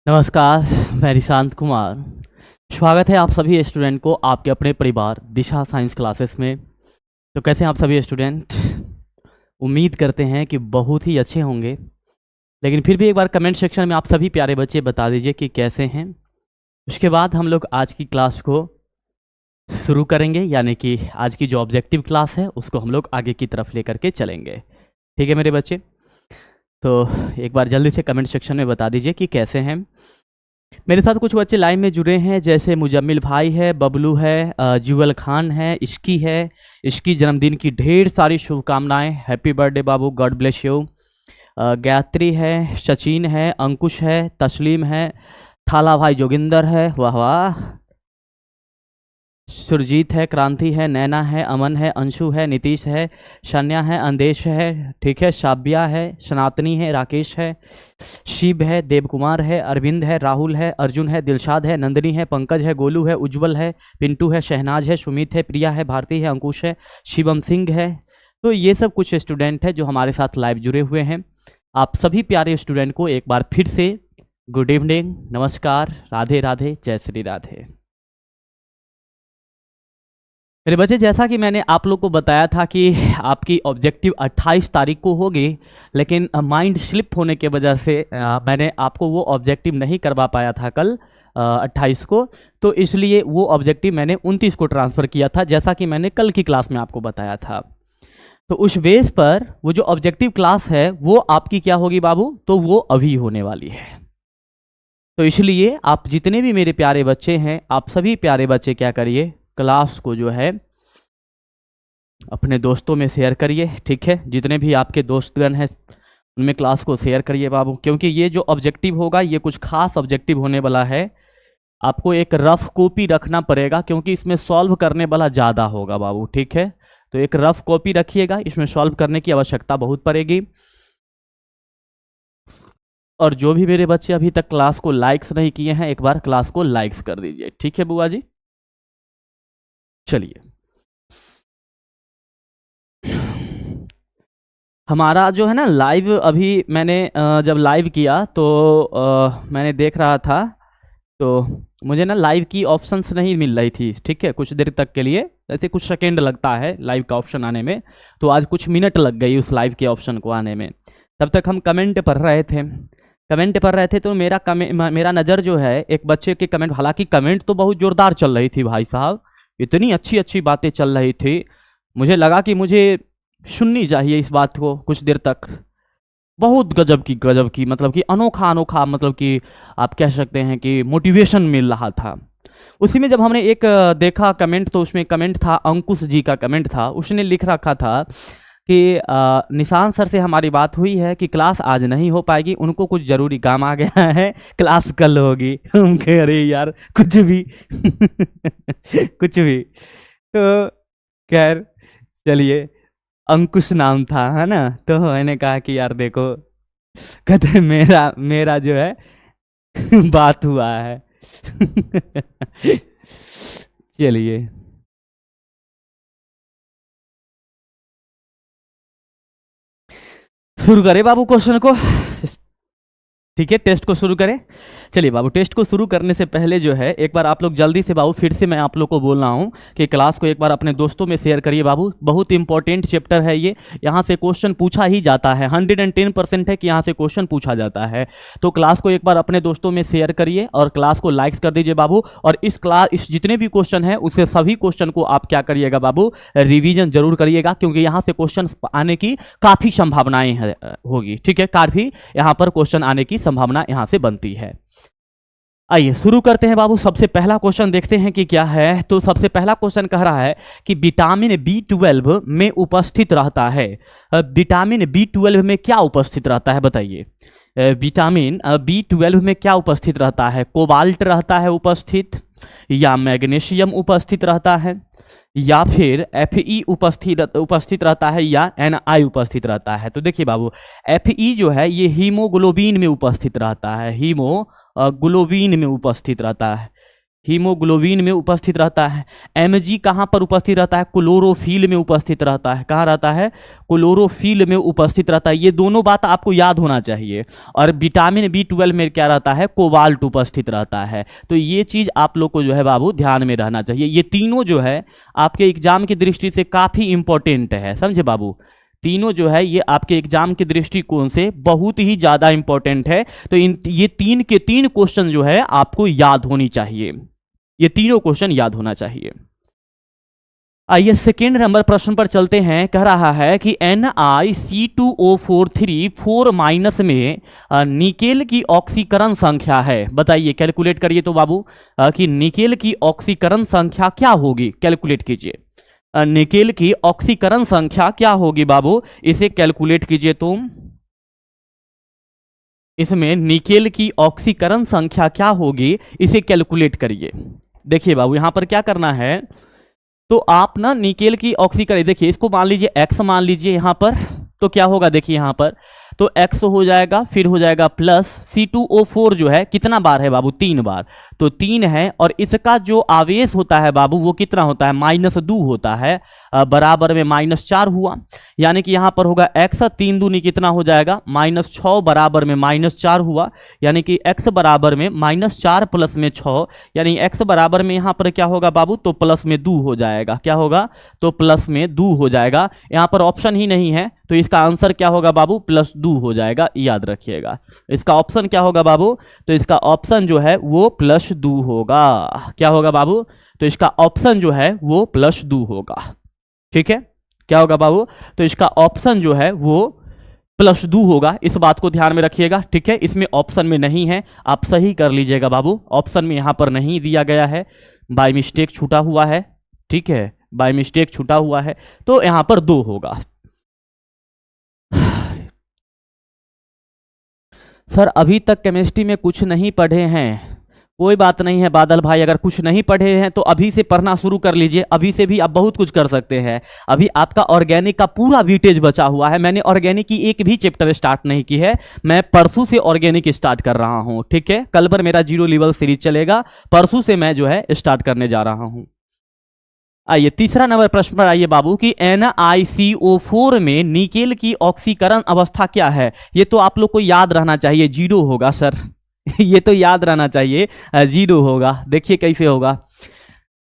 नमस्कार, मैं रिशांत कुमार। स्वागत है आप सभी स्टूडेंट को आपके अपने परिवार दिशा साइंस क्लासेस में। तो कैसे हैं आप सभी स्टूडेंट? उम्मीद करते हैं कि बहुत ही अच्छे होंगे, लेकिन फिर भी एक बार कमेंट सेक्शन में आप सभी प्यारे बच्चे बता दीजिए कि कैसे हैं। उसके बाद हम लोग आज की क्लास को शुरू करेंगे, यानी कि आज की जो ऑब्जेक्टिव क्लास है उसको हम लोग आगे की तरफ लेकर के चलेंगे। ठीक है मेरे बच्चे? तो एक बार जल्दी से कमेंट सेक्शन में बता दीजिए कि कैसे हैं। मेरे साथ कुछ बच्चे लाइन में जुड़े हैं, जैसे मुजम्मिल भाई है, बबलू है, जुगल खान है, इसकी जन्मदिन की ढेर सारी शुभकामनाएं। Happy birthday Babu, God bless you. Gayatri है, सचिन है, अंकुश है, तस्लीम है, थाला भाई जोगिंदर है, वाह वाह। सुरजीत है, क्रांति है, नैना है, अमन है, अंशु है, नीतीश है, शन्या है, अंदेश है, ठीक है, शाब्या है, सनातनी है, राकेश है, शिव है, देव कुमार है, अरविंद है, राहुल है, अर्जुन है, दिलशाद है, नंदिनी है, पंकज है, गोलू है, उज्जवल है, पिंटू है, शहनाज है, सुमित है, प्रिया है, भारती है, अंकुश है, शिवम सिंह है। तो ये सब कुछ स्टूडेंट है जो हमारे साथ लाइव जुड़े हुए हैं। आप सभी प्यारे स्टूडेंट को एक बार फिर से गुड इवनिंग, नमस्कार, राधे राधे, जय श्री राधे। मेरे बच्चे, जैसा कि मैंने आप लोग को बताया था कि आपकी ऑब्जेक्टिव 28 तारीख को होगी, लेकिन माइंड स्लिप होने के वजह से मैंने आपको वो ऑब्जेक्टिव नहीं करवा पाया था कल 28 को। तो इसलिए वो ऑब्जेक्टिव मैंने 29 को ट्रांसफ़र किया था, जैसा कि मैंने कल की क्लास में आपको बताया था। तो उस बेस पर वो जो ऑब्जेक्टिव क्लास है वो आपकी क्या होगी बाबू? तो वो अभी होने वाली है। तो इसलिए आप जितने भी मेरे प्यारे बच्चे हैं, आप सभी प्यारे बच्चे क्या करिए, क्लास को जो है अपने दोस्तों में शेयर करिए। ठीक है, जितने भी आपके दोस्तगण हैं उनमें क्लास को शेयर करिए बाबू, क्योंकि ये जो ऑब्जेक्टिव होगा ये कुछ खास ऑब्जेक्टिव होने वाला है। आपको एक रफ कॉपी रखना पड़ेगा, क्योंकि इसमें सॉल्व करने वाला ज़्यादा होगा बाबू। ठीक है, तो एक रफ कॉपी रखिएगा, इसमें सॉल्व करने की आवश्यकता बहुत पड़ेगी। और जो भी मेरे बच्चे अभी तक क्लास को लाइक्स नहीं किए हैं, एक बार क्लास को लाइक्स कर दीजिए। ठीक है बुआ जी? चलिए, हमारा जो है ना लाइव, अभी मैंने जब लाइव किया तो मैंने देख रहा था, तो मुझे ना लाइव की ऑप्शंस नहीं मिल रही थी। ठीक है, कुछ देर तक के लिए, जैसे कुछ सेकेंड लगता है लाइव का ऑप्शन आने में, तो आज कुछ मिनट लग गई उस लाइव के ऑप्शन को आने में। तब तक हम कमेंट पढ़ रहे थे, तो मेरा नज़र जो है एक बच्चे के कमेंट, हालांकि कमेंट तो बहुत ज़ोरदार चल रही थी भाई साहब, इतनी अच्छी अच्छी बातें चल रही थी, मुझे लगा कि मुझे सुननी चाहिए इस बात को कुछ देर तक। बहुत गजब की मतलब कि अनोखा, मतलब कि आप कह सकते हैं कि मोटिवेशन मिल रहा था। उसी में जब हमने एक देखा कमेंट, तो उसमें कमेंट था, अंकुश जी का कमेंट था। उसने लिख रखा था कि निशान सर से हमारी बात हुई है कि क्लास आज नहीं हो पाएगी, उनको कुछ ज़रूरी काम आ गया है, क्लास कल होगी। हम कह रहे यार कुछ भी कुछ भी। तो खैर चलिए, अंकुश नाम था, है ना? तो मैंने कहा कि यार देखो, कहते मेरा जो है बात हुआ है। चलिए, शुरू करें बाबू क्वेश्चन को। ठीक है, टेस्ट को शुरू करें। चलिए बाबू, टेस्ट को शुरू करने से पहले जो है एक बार आप लोग जल्दी से बाबू, फिर से मैं आप लोग को बोल रहा हूँ कि क्लास को एक बार अपने दोस्तों में शेयर करिए बाबू। बहुत इंपॉर्टेंट चैप्टर है ये, यहाँ से क्वेश्चन पूछा ही जाता है, 110% है कि यहाँ से क्वेश्चन पूछा जाता है। तो क्लास को एक बार अपने दोस्तों में शेयर करिए और क्लास को लाइक्स कर दीजिए बाबू। और इस जितने भी क्वेश्चन है उससे सभी क्वेश्चन को आप क्या करिएगा बाबू, रिविजन जरूर करिएगा, क्योंकि यहाँ से क्वेश्चन आने की काफ़ी संभावनाएं होगी। ठीक है, काफ़ी यहाँ पर क्वेश्चन आने की संभावना यहाँ से बनती है। आइए शुरू करते हैं बाबू। सबसे पहला क्वेश्चन देखते हैं कि क्या है। तो सबसे पहला क्वेश्चन कह रहा है कि विटामिन B12 में उपस्थित रहता है। विटामिन B12 में क्या उपस्थित रहता है बताइए? विटामिन B12 में क्या उपस्थित रहता है? कोबाल्ट रहता है उपस्थित, या मैग्नीशियम उपस्थित रहता है, या फिर Fe उपस्थित रहता है, या Na उपस्थित रहता है? तो देखिए बाबू, Fe जो है ये हीमोग्लोबिन में उपस्थित रहता है, हीमोग्लोबिन में उपस्थित रहता है। हीमोग्लोबिन में उपस्थित रहता है। Mg कहाँ पर उपस्थित रहता है? क्लोरोफिल में उपस्थित रहता है। कहाँ रहता है? क्लोरोफिल में उपस्थित रहता है। ये दोनों बात आपको याद होना चाहिए। और विटामिन B12 में क्या रहता है? कोबाल्ट उपस्थित रहता है। तो ये चीज आप लोग को जो है बाबू ध्यान में रहना चाहिए। ये तीनों जो है आपके एग्जाम की दृष्टि से काफी इंपॉर्टेंट है, समझे बाबू? तीनों जो है ये आपके एग्जाम के दृष्टिकोण से बहुत ही ज्यादा इंपॉर्टेंट है। तो ये तीन के तीन क्वेश्चन जो है आपको याद होनी चाहिए। ये तीनों क्वेश्चन याद होना चाहिए। आइए सेकेंड नंबर प्रश्न पर चलते हैं। कह रहा है कि NiC2O4 4 माइनस में निकेल की ऑक्सीकरण संख्या है। बताइए, कैलकुलेट करिए तो बाबू कि निकेल की ऑक्सीकरण संख्या क्या होगी। कैलकुलेट कीजिए, निकेल की ऑक्सीकरण संख्या क्या होगी बाबू, इसे कैलकुलेट कीजिए तुम। इसमें निकेल की ऑक्सीकरण संख्या क्या होगी, इसे कैलकुलेट करिए। देखिए बाबू, यहां पर क्या करना है, तो आप ना निकेल की ऑक्सीकरण, देखिए इसको मान लीजिए x मान लीजिए यहां पर, तो क्या होगा देखिए यहां पर, तो x हो जाएगा, फिर हो जाएगा प्लस C2O4 जो है कितना बार है बाबू? 3 बार, तो 3 है। और इसका जो आवेश होता है बाबू वो कितना होता है? -2 होता है, बराबर में -4 हुआ। यानी कि यहां पर होगा x 3 दूनी कितना हो जाएगा? -6 बराबर में -4 हुआ। यानी कि x बराबर में -4 प्लस में 6, यानी x बराबर में यहां पर क्या होगा बाबू? तो प्लस में 2 हो जाएगा। क्या होगा? तो प्लस में 2 हो जाएगा। यहां पर ऑप्शन ही नहीं है, तो इसका आंसर क्या होगा बाबू? +2 हो जाएगा, याद रखिएगा। इसका ऑप्शन क्या होगा बाबू? तो इसका ऑप्शन जो है वो +2 होगा। क्या होगा बाबू? तो इसका ऑप्शन जो है वो +2 होगा। ठीक है, क्या होगा बाबू? तो इसका ऑप्शन जो है वो +2 होगा। इस बात को ध्यान में रखिएगा। ठीक है, इसमें ऑप्शन में नहीं है, आप सही कर लीजिएगा बाबू। ऑप्शन में यहां पर नहीं दिया गया है, बाय मिस्टेक छूटा हुआ है। ठीक है, बाय मिस्टेक छूटा हुआ है, तो यहां पर 2 होगा। सर अभी तक केमिस्ट्री में कुछ नहीं पढ़े हैं। कोई बात नहीं है बादल भाई, अगर कुछ नहीं पढ़े हैं तो अभी से पढ़ना शुरू कर लीजिए। अभी से भी आप बहुत कुछ कर सकते हैं। अभी आपका ऑर्गेनिक का पूरा वीटेज बचा हुआ है। मैंने ऑर्गेनिक की एक भी चैप्टर स्टार्ट नहीं की है, मैं परसों से ऑर्गेनिक स्टार्ट कर रहा हूं। ठीक है, कल पर मेरा 0 लेवल सीरीज चलेगा, परसों से मैं जो है स्टार्ट करने जा रहा हूं। आइए तीसरा नंबर प्रश्न पर आइए बाबू कि NiCO4 में निकेल की ऑक्सीकरण अवस्था क्या है। ये तो आप लोग को याद रहना चाहिए, 0 होगा सर। ये तो याद रहना चाहिए, 0 होगा। देखिए कैसे होगा।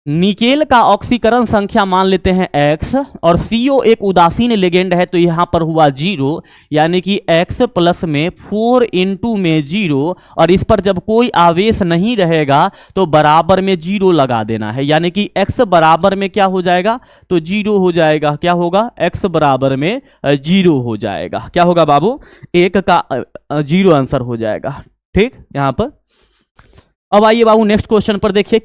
निकेल का ऑक्सीकरण संख्या मान लेते हैं x, और CO एक उदासीन लिगेंड है, तो यहां पर हुआ 0, यानी कि x प्लस में 4 इंटू में 0, और इस पर जब कोई आवेश नहीं रहेगा तो बराबर में 0 लगा देना है। यानी कि x बराबर में क्या हो जाएगा? तो 0 हो जाएगा। क्या होगा? x बराबर में 0 हो जाएगा। क्या होगा बाबू? 1 का 0 आंसर हो जाएगा। ठीक, यहां पर अब आइए बाबू नेक्स्ट क्वेश्चन पर देखिए।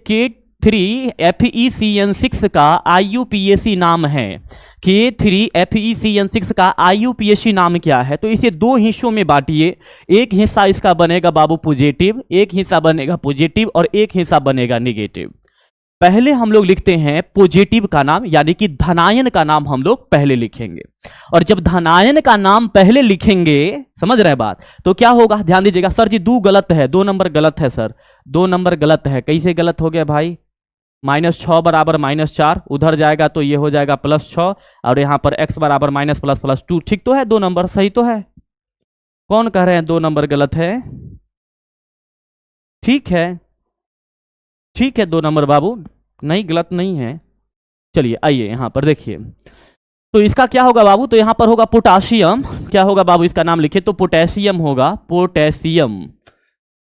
K3FeCN6 का IUPAC नाम है। K3FeCN6 का IUPAC नाम क्या है? तो इसे 2 हिस्सों में बांटिए। एक हिस्सा इसका बनेगा बाबू पॉजिटिव, एक हिस्सा बनेगा पॉजिटिव, और एक हिस्सा बनेगा नेगेटिव। पहले हम लोग लिखते हैं पॉजिटिव का नाम, यानी कि धनायन का नाम हम लोग पहले लिखेंगे। और जब धनायन का नाम पहले लिखेंगे, समझ रहे बात, तो क्या होगा? ध्यान दीजिएगा। सर जी 2 गलत है, 2 नंबर गलत है सर, 2 नंबर गलत है। कैसे गलत हो गया भाई? -6 बराबर -4, उधर जाएगा तो ये हो जाएगा +6, और यहां पर x बराबर -++2। ठीक तो है, 2 नंबर सही तो है। कौन कह रहे हैं 2 नंबर गलत है? ठीक है, ठीक है, 2 नंबर बाबू नहीं, गलत नहीं है। चलिए आइए यहां पर देखिए, तो इसका क्या होगा बाबू? तो यहां पर होगा पोटासियम। क्या होगा बाबू? इसका नाम लिखिए तो पोटेशियम होगा, पोटेशियम,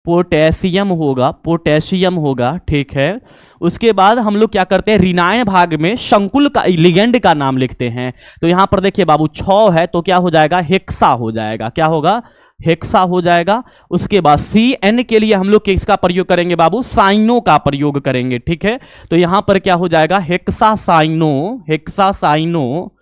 पोटेशियम होगा, पोटेशियम होगा। ठीक है, उसके बाद हम लोग क्या करते हैं, ऋणायन भाग में शंकुल का लिगेंड का नाम लिखते हैं। तो यहां पर देखिए बाबू 6 है, तो क्या हो जाएगा? हेक्सा हो जाएगा। क्या होगा? हेक्सा हो जाएगा। उसके बाद CN के लिए हम लोग किसका प्रयोग करेंगे बाबू? साइनो का प्रयोग करेंगे। ठीक है, तो यहां पर क्या हो जाएगा? Hexacyano, hexacyano,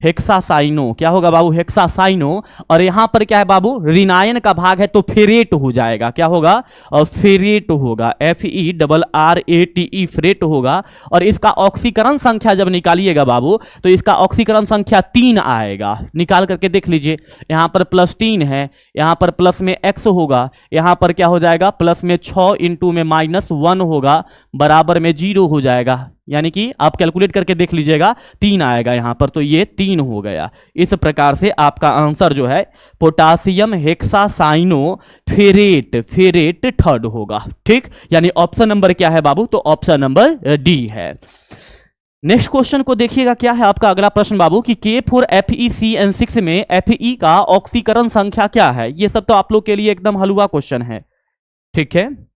hexacyano, क्या होगा बाबू, हेक्सासाइनो। और यहां पर क्या है बाबू, ऋणायन का भाग है तो फेरेट हो जाएगा, क्या होगा, और फेरेट होगा, FERRATE, फेरेट होगा। और इसका ऑक्सीकरण संख्या जब निकालिएगा बाबू तो इसका ऑक्सीकरण संख्या 3 आएगा, निकाल करके देख लीजिए। यहां पर +3 है, यहां पर प्लस में x होगा, यहां पर क्या हो जाएगा, प्लस में 6 इंटू में -1 होगा, बराबर में 0 हो जाएगा। यानी कि आप कैलकुलेट करके देख लीजिएगा 3 आएगा यहां पर, तो ये 3 हो गया। इस प्रकार से आपका आंसर जो है potassium hexacyano ferrate, ferrate third होगा, ठीक। यानी ऑप्शन नंबर क्या है बाबू, तो ऑप्शन नंबर डी है। नेक्स्ट क्वेश्चन को देखिएगा, क्या है आपका अगला प्रश्न बाबू कि K4FeCN6 में Fe का ऑक्सीकरण संख्या क्या है। ये सब तो आप लोग के लिए एकदम हलवा क्वेश्चन है, ठीक है,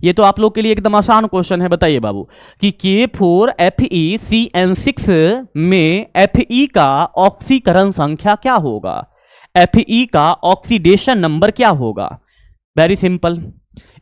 ये तो आप लोग के लिए एकदम आसान क्वेश्चन है। बताइए बाबू कि K4FeCN6 में Fe का ऑक्सीकरण संख्या क्या होगा, Fe का ऑक्सीडेशन नंबर क्या होगा। वेरी सिंपल,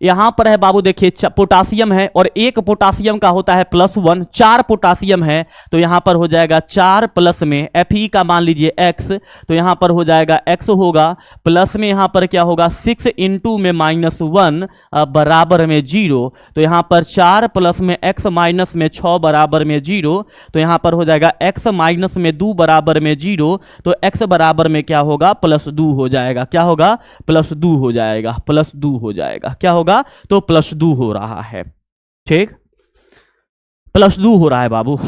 यहां पर है बाबू देखिए पोटासियम है और एक पोटासियम का होता है +1, 4 पोटासियम है तो यहां पर हो जाएगा 4 प्लस में Fe का मान लीजिए x, तो यहां पर हो जाएगा x होगा, प्लस में यहां पर क्या होगा 6 इंटू में -1 बराबर में 0, तो यहां पर 4 प्लस में x माइनस में 6 बराबर में 0, तो यहां पर हो जाएगा x माइनस में 2 बराबर में 0, तो x बराबर में क्या होगा +2 हो जाएगा, क्या होगा +2 हो जाएगा, +2 हो जाएगा, क्या होगा तो +2 हो रहा है, ठीक, +2 हो रहा है बाबू।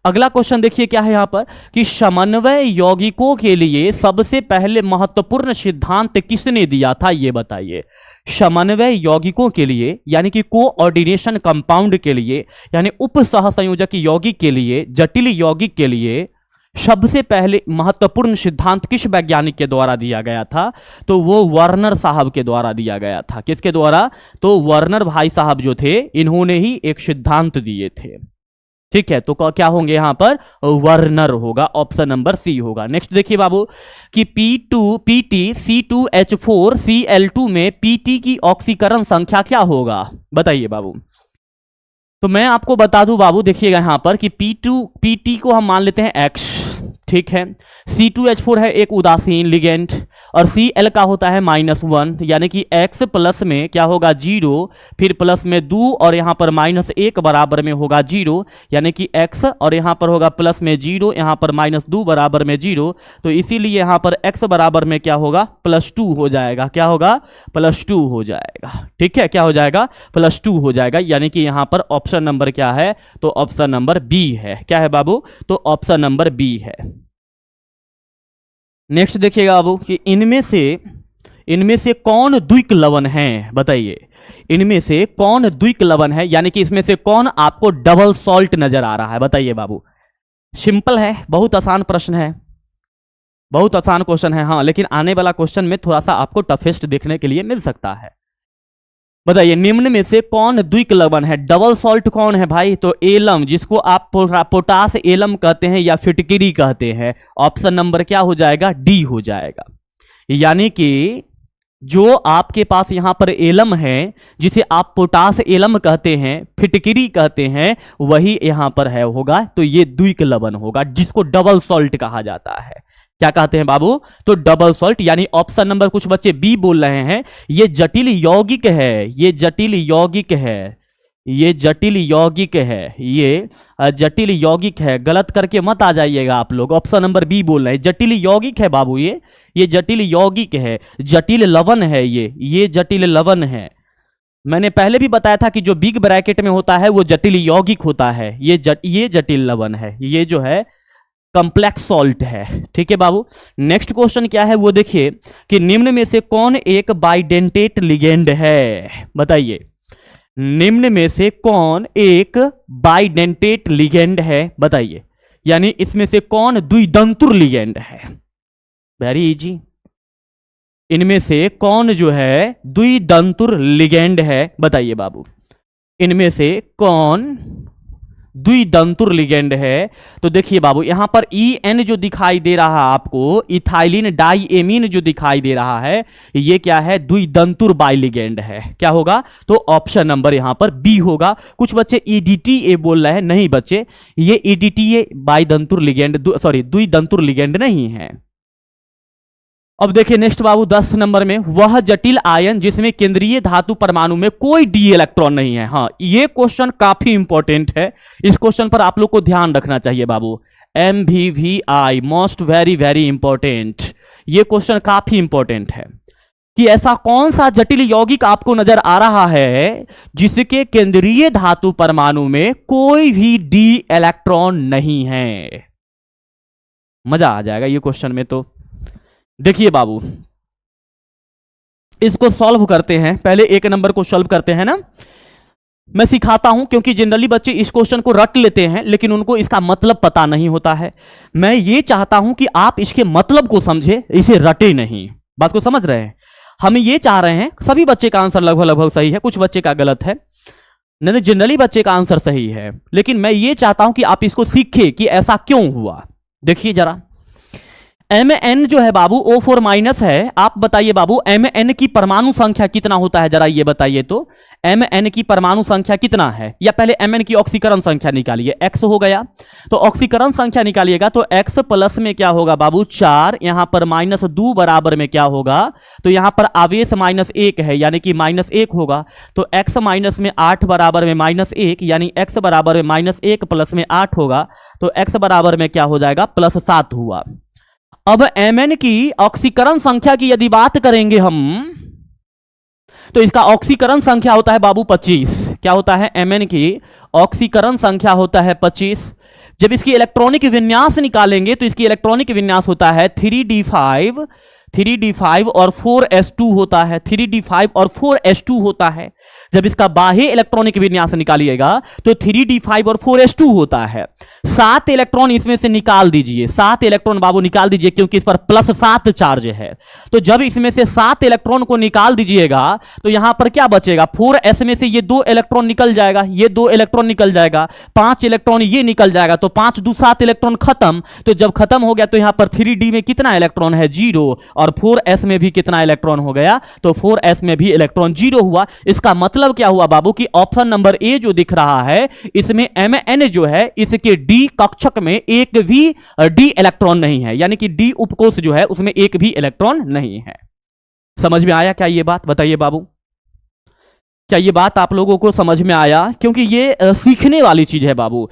अगला क्वेश्चन देखिए क्या है यहां पर कि समन्वय यौगिकों के लिए सबसे पहले महत्वपूर्ण सिद्धांत किसने दिया था, ये बताइए। समन्वय यौगिकों के लिए यानी कि कोऑर्डिनेशन कंपाउंड के लिए, यानी उप सहसंयोजक यौगिक के लिए, जटिल यौगिक के लिए सबसे पहले महत्वपूर्ण सिद्धांत किस वैज्ञानिक के द्वारा दिया गया था, तो वो वर्नर साहब के द्वारा दिया गया था। किसके द्वारा, तो वर्नर भाई साहब जो थे इन्होंने ही एक सिद्धांत दिए थे, ठीक है। तो क्या होंगे यहां पर, वर्नर होगा, ऑप्शन नंबर सी होगा। नेक्स्ट देखिए बाबू कि PTC2H4Cl2 में PT की ऑक्सीकरण संख्या क्या होगा, बताइए बाबू। तो मैं आपको बता दूं बाबू, देखिएगा यहां पर कि PT को हम मान लेते हैं x, ठीक है। C2H4 है एक उदासीन लिगेंड और Cl का होता है -1, यानी कि x प्लस में क्या होगा 0, फिर प्लस में 2 और यहां पर -1 बराबर में होगा 0, यानी कि x और यहां पर होगा प्लस में 0, यहां पर -2 बराबर में 0, तो इसीलिए यहां पर x बराबर में क्या होगा +2 हो जाएगा, क्या होगा +2 हो जाएगा, ठीक है, क्या हो जाएगा +2 हो जाएगा। यानी कि यहां पर ऑप्शन नंबर क्या है, तो ऑप्शन नंबर बी है, क्या है बाबू, तो ऑप्शन नंबर बी है। नेक्स्ट देखिएगा बाबू कि इनमें से कौन द्विक लवण है, बताइए। इनमें से कौन द्विक लवण है, यानी कि इसमें से कौन आपको डबल सॉल्ट नजर आ रहा है, बताइए बाबू। सिंपल है, बहुत आसान प्रश्न है, बहुत आसान क्वेश्चन है, हाँ, लेकिन आने वाला क्वेश्चन में थोड़ा सा आपको टफेस्ट देखने के लिए मिल सकता है। बताइए निम्न में से कौन द्विक लवण है, डबल सॉल्ट कौन है भाई, तो एलम, जिसको आप पोटास एलम कहते हैं या फिटकिरी कहते हैं। ऑप्शन नंबर क्या हो जाएगा, डी हो जाएगा। यानी कि जो आपके पास यहां पर एलम है, जिसे आप पोटास एलम कहते हैं, फिटकिरी कहते हैं, वही यहां पर है होगा, तो ये द्विक लवण होगा, जिसको डबल सॉल्ट कहा जाता है। क्या कहते हैं बाबू, तो डबल सॉल्ट। यानी ऑप्शन नंबर कुछ बच्चे बी बोल रहे हैं, ये जटिल यौगिक है, ये जटिल यौगिक है, ये जटिल यौगिक है, ये जटिल यौगिक है। गलत करके मत आ जाइएगा आप लोग, ऑप्शन नंबर बी बोल रहे हैं, जटिल यौगिक है बाबू, ये जटिल यौगिक है, जटिल लवण है, ये जटिल लवण है। मैंने पहले भी बताया था कि जो बिग ब्रैकेट में होता है वो जटिल यौगिक होता है, ये जटिल लवण है, ये जो है कॉम्प्लेक्स सॉल्ट है, ठीक है बाबू। नेक्स्ट क्वेश्चन क्या है वो देखिए कि निम्न में से कौन एक बाइडेंटेट लिगेंड है, बताइए। निम्न में से कौन एक बाइडेंटेट लिगेंड है, बताइए। यानी इसमें से कौन द्विदंतुर लिगेंड है, वेरी इजी। इनमें से कौन जो है द्विदंतुर लिगेंड है, बताइए बाबू। इनमें से कौन द्विदंतुर लिगेंड है। तो देखिए बाबू यहां पर EN जो दिखाई दे रहा है आपको, इथाइलिन डाइएमीन जो दिखाई दे रहा है, ये क्या है? द्विदंतुर बाइलिगेंड है। क्या होगा? तो ऑप्शन नंबर यहां पर बी होगा। कुछ बच्चे EDTA बोल रहे हैं, नहीं बच्चे, ये EDTA बाइदंतुर लिगेंड, सॉरी द्विदंतुर लिगेंड नहीं है। अब देखिए नेक्स्ट बाबू 10 नंबर में, वह जटिल आयन जिसमें केंद्रीय धातु परमाणु में कोई डी इलेक्ट्रॉन नहीं है। हाँ, ये क्वेश्चन काफी इंपॉर्टेंट है, इस क्वेश्चन पर आप लोग को ध्यान रखना चाहिए बाबू। MVVI most very very important, ये क्वेश्चन काफी इंपॉर्टेंट है कि ऐसा कौन सा जटिल यौगिक आपको नजर आ रहा है जिसके केंद्रीय धातु परमाणु में कोई भी डी इलेक्ट्रॉन नहीं है। मजा आ जाएगा ये क्वेश्चन में। तो देखिए बाबू, इसको सॉल्व करते हैं। पहले 1 नंबर को सॉल्व करते हैं ना, मैं सिखाता हूं, क्योंकि जनरली बच्चे इस क्वेश्चन को रट लेते हैं लेकिन उनको इसका मतलब पता नहीं होता है। मैं ये चाहता हूं कि आप इसके मतलब को समझे, इसे रटे नहीं। बात को समझ रहे हैं? हम ये चाह रहे हैं, सभी बच्चे का आंसर लगभग लगभग सही है, कुछ बच्चे का गलत है, नहीं जनरली बच्चे का आंसर सही है, लेकिन मैं ये चाहता हूं कि आप इसको सीखें कि ऐसा क्यों हुआ। देखिए जरा, Mn जो है बाबू O4 माइनस है। आप बताइए बाबू Mn की परमाणु संख्या कितना होता है, जरा ये बताइए तो। Mn की परमाणु संख्या कितना है, या पहले Mn की ऑक्सीकरण संख्या निकालिए। X हो गया, तो ऑक्सीकरण संख्या निकालिएगा तो X प्लस में क्या होगा बाबू 4, यहां पर -2 बराबर में क्या होगा, तो यहां पर आवेश -1 है यानी कि -1 होगा। तो X माइनस में 8 बराबर में -1 यानी X बराबर में -1 प्लस में 8 होगा, तो X बराबर में क्या हो जाएगा +7 हुआ। अब Mn की ऑक्सीकरण संख्या की यदि बात करेंगे हम, तो इसका ऑक्सीकरण संख्या होता है बाबू 25। क्या होता है? Mn की ऑक्सीकरण संख्या होता है 25। जब इसकी इलेक्ट्रॉनिक विन्यास निकालेंगे तो इसकी इलेक्ट्रॉनिक विन्यास होता है 3d5 और 4s2 होता है, 3d5 और 4s2 होता है। जब इसका बाह्य इलेक्ट्रॉनिक विन्यास निकालिएगा तो 3d5 और 4s2 होता है। 7 इलेक्ट्रॉन इसमें से निकाल दीजिए, 7 इलेक्ट्रॉन बाबू निकाल दीजिए, क्योंकि इस पर +7 चार्ज है। तो जब इसमें से 7 इलेक्ट्रॉन को निकाल दीजिएगा तो यहां पर क्या बचेगा? 4s में से ये 2 इलेक्ट्रॉन निकल जाएगा, ये 2 इलेक्ट्रॉन निकल जाएगा, 5 इलेक्ट्रॉन ये निकल जाएगा, तो 5 2 7 इलेक्ट्रॉन खत्म। तो जब खत्म हो गया तो यहां पर 3d में कितना इलेक्ट्रॉन है? 0, और 4s में भी कितना इलेक्ट्रॉन हो गया? तो 4s में भी इलेक्ट्रॉन 0 हुआ। इसका मतलब क्या हुआ बाबू कि ऑप्शन नंबर ए जो दिख रहा है इसमें Mn जो है इसके डी कक्षक में एक भी डी इलेक्ट्रॉन नहीं है, यानी कि डी उपकोष जो है उसमें एक भी इलेक्ट्रॉन नहीं है। समझ में आया क्या ये बात? बताइए बाबू, क्या ये बात आप लोगों को समझ में आया? क्योंकि ये सीखने वाली चीज है बाबू।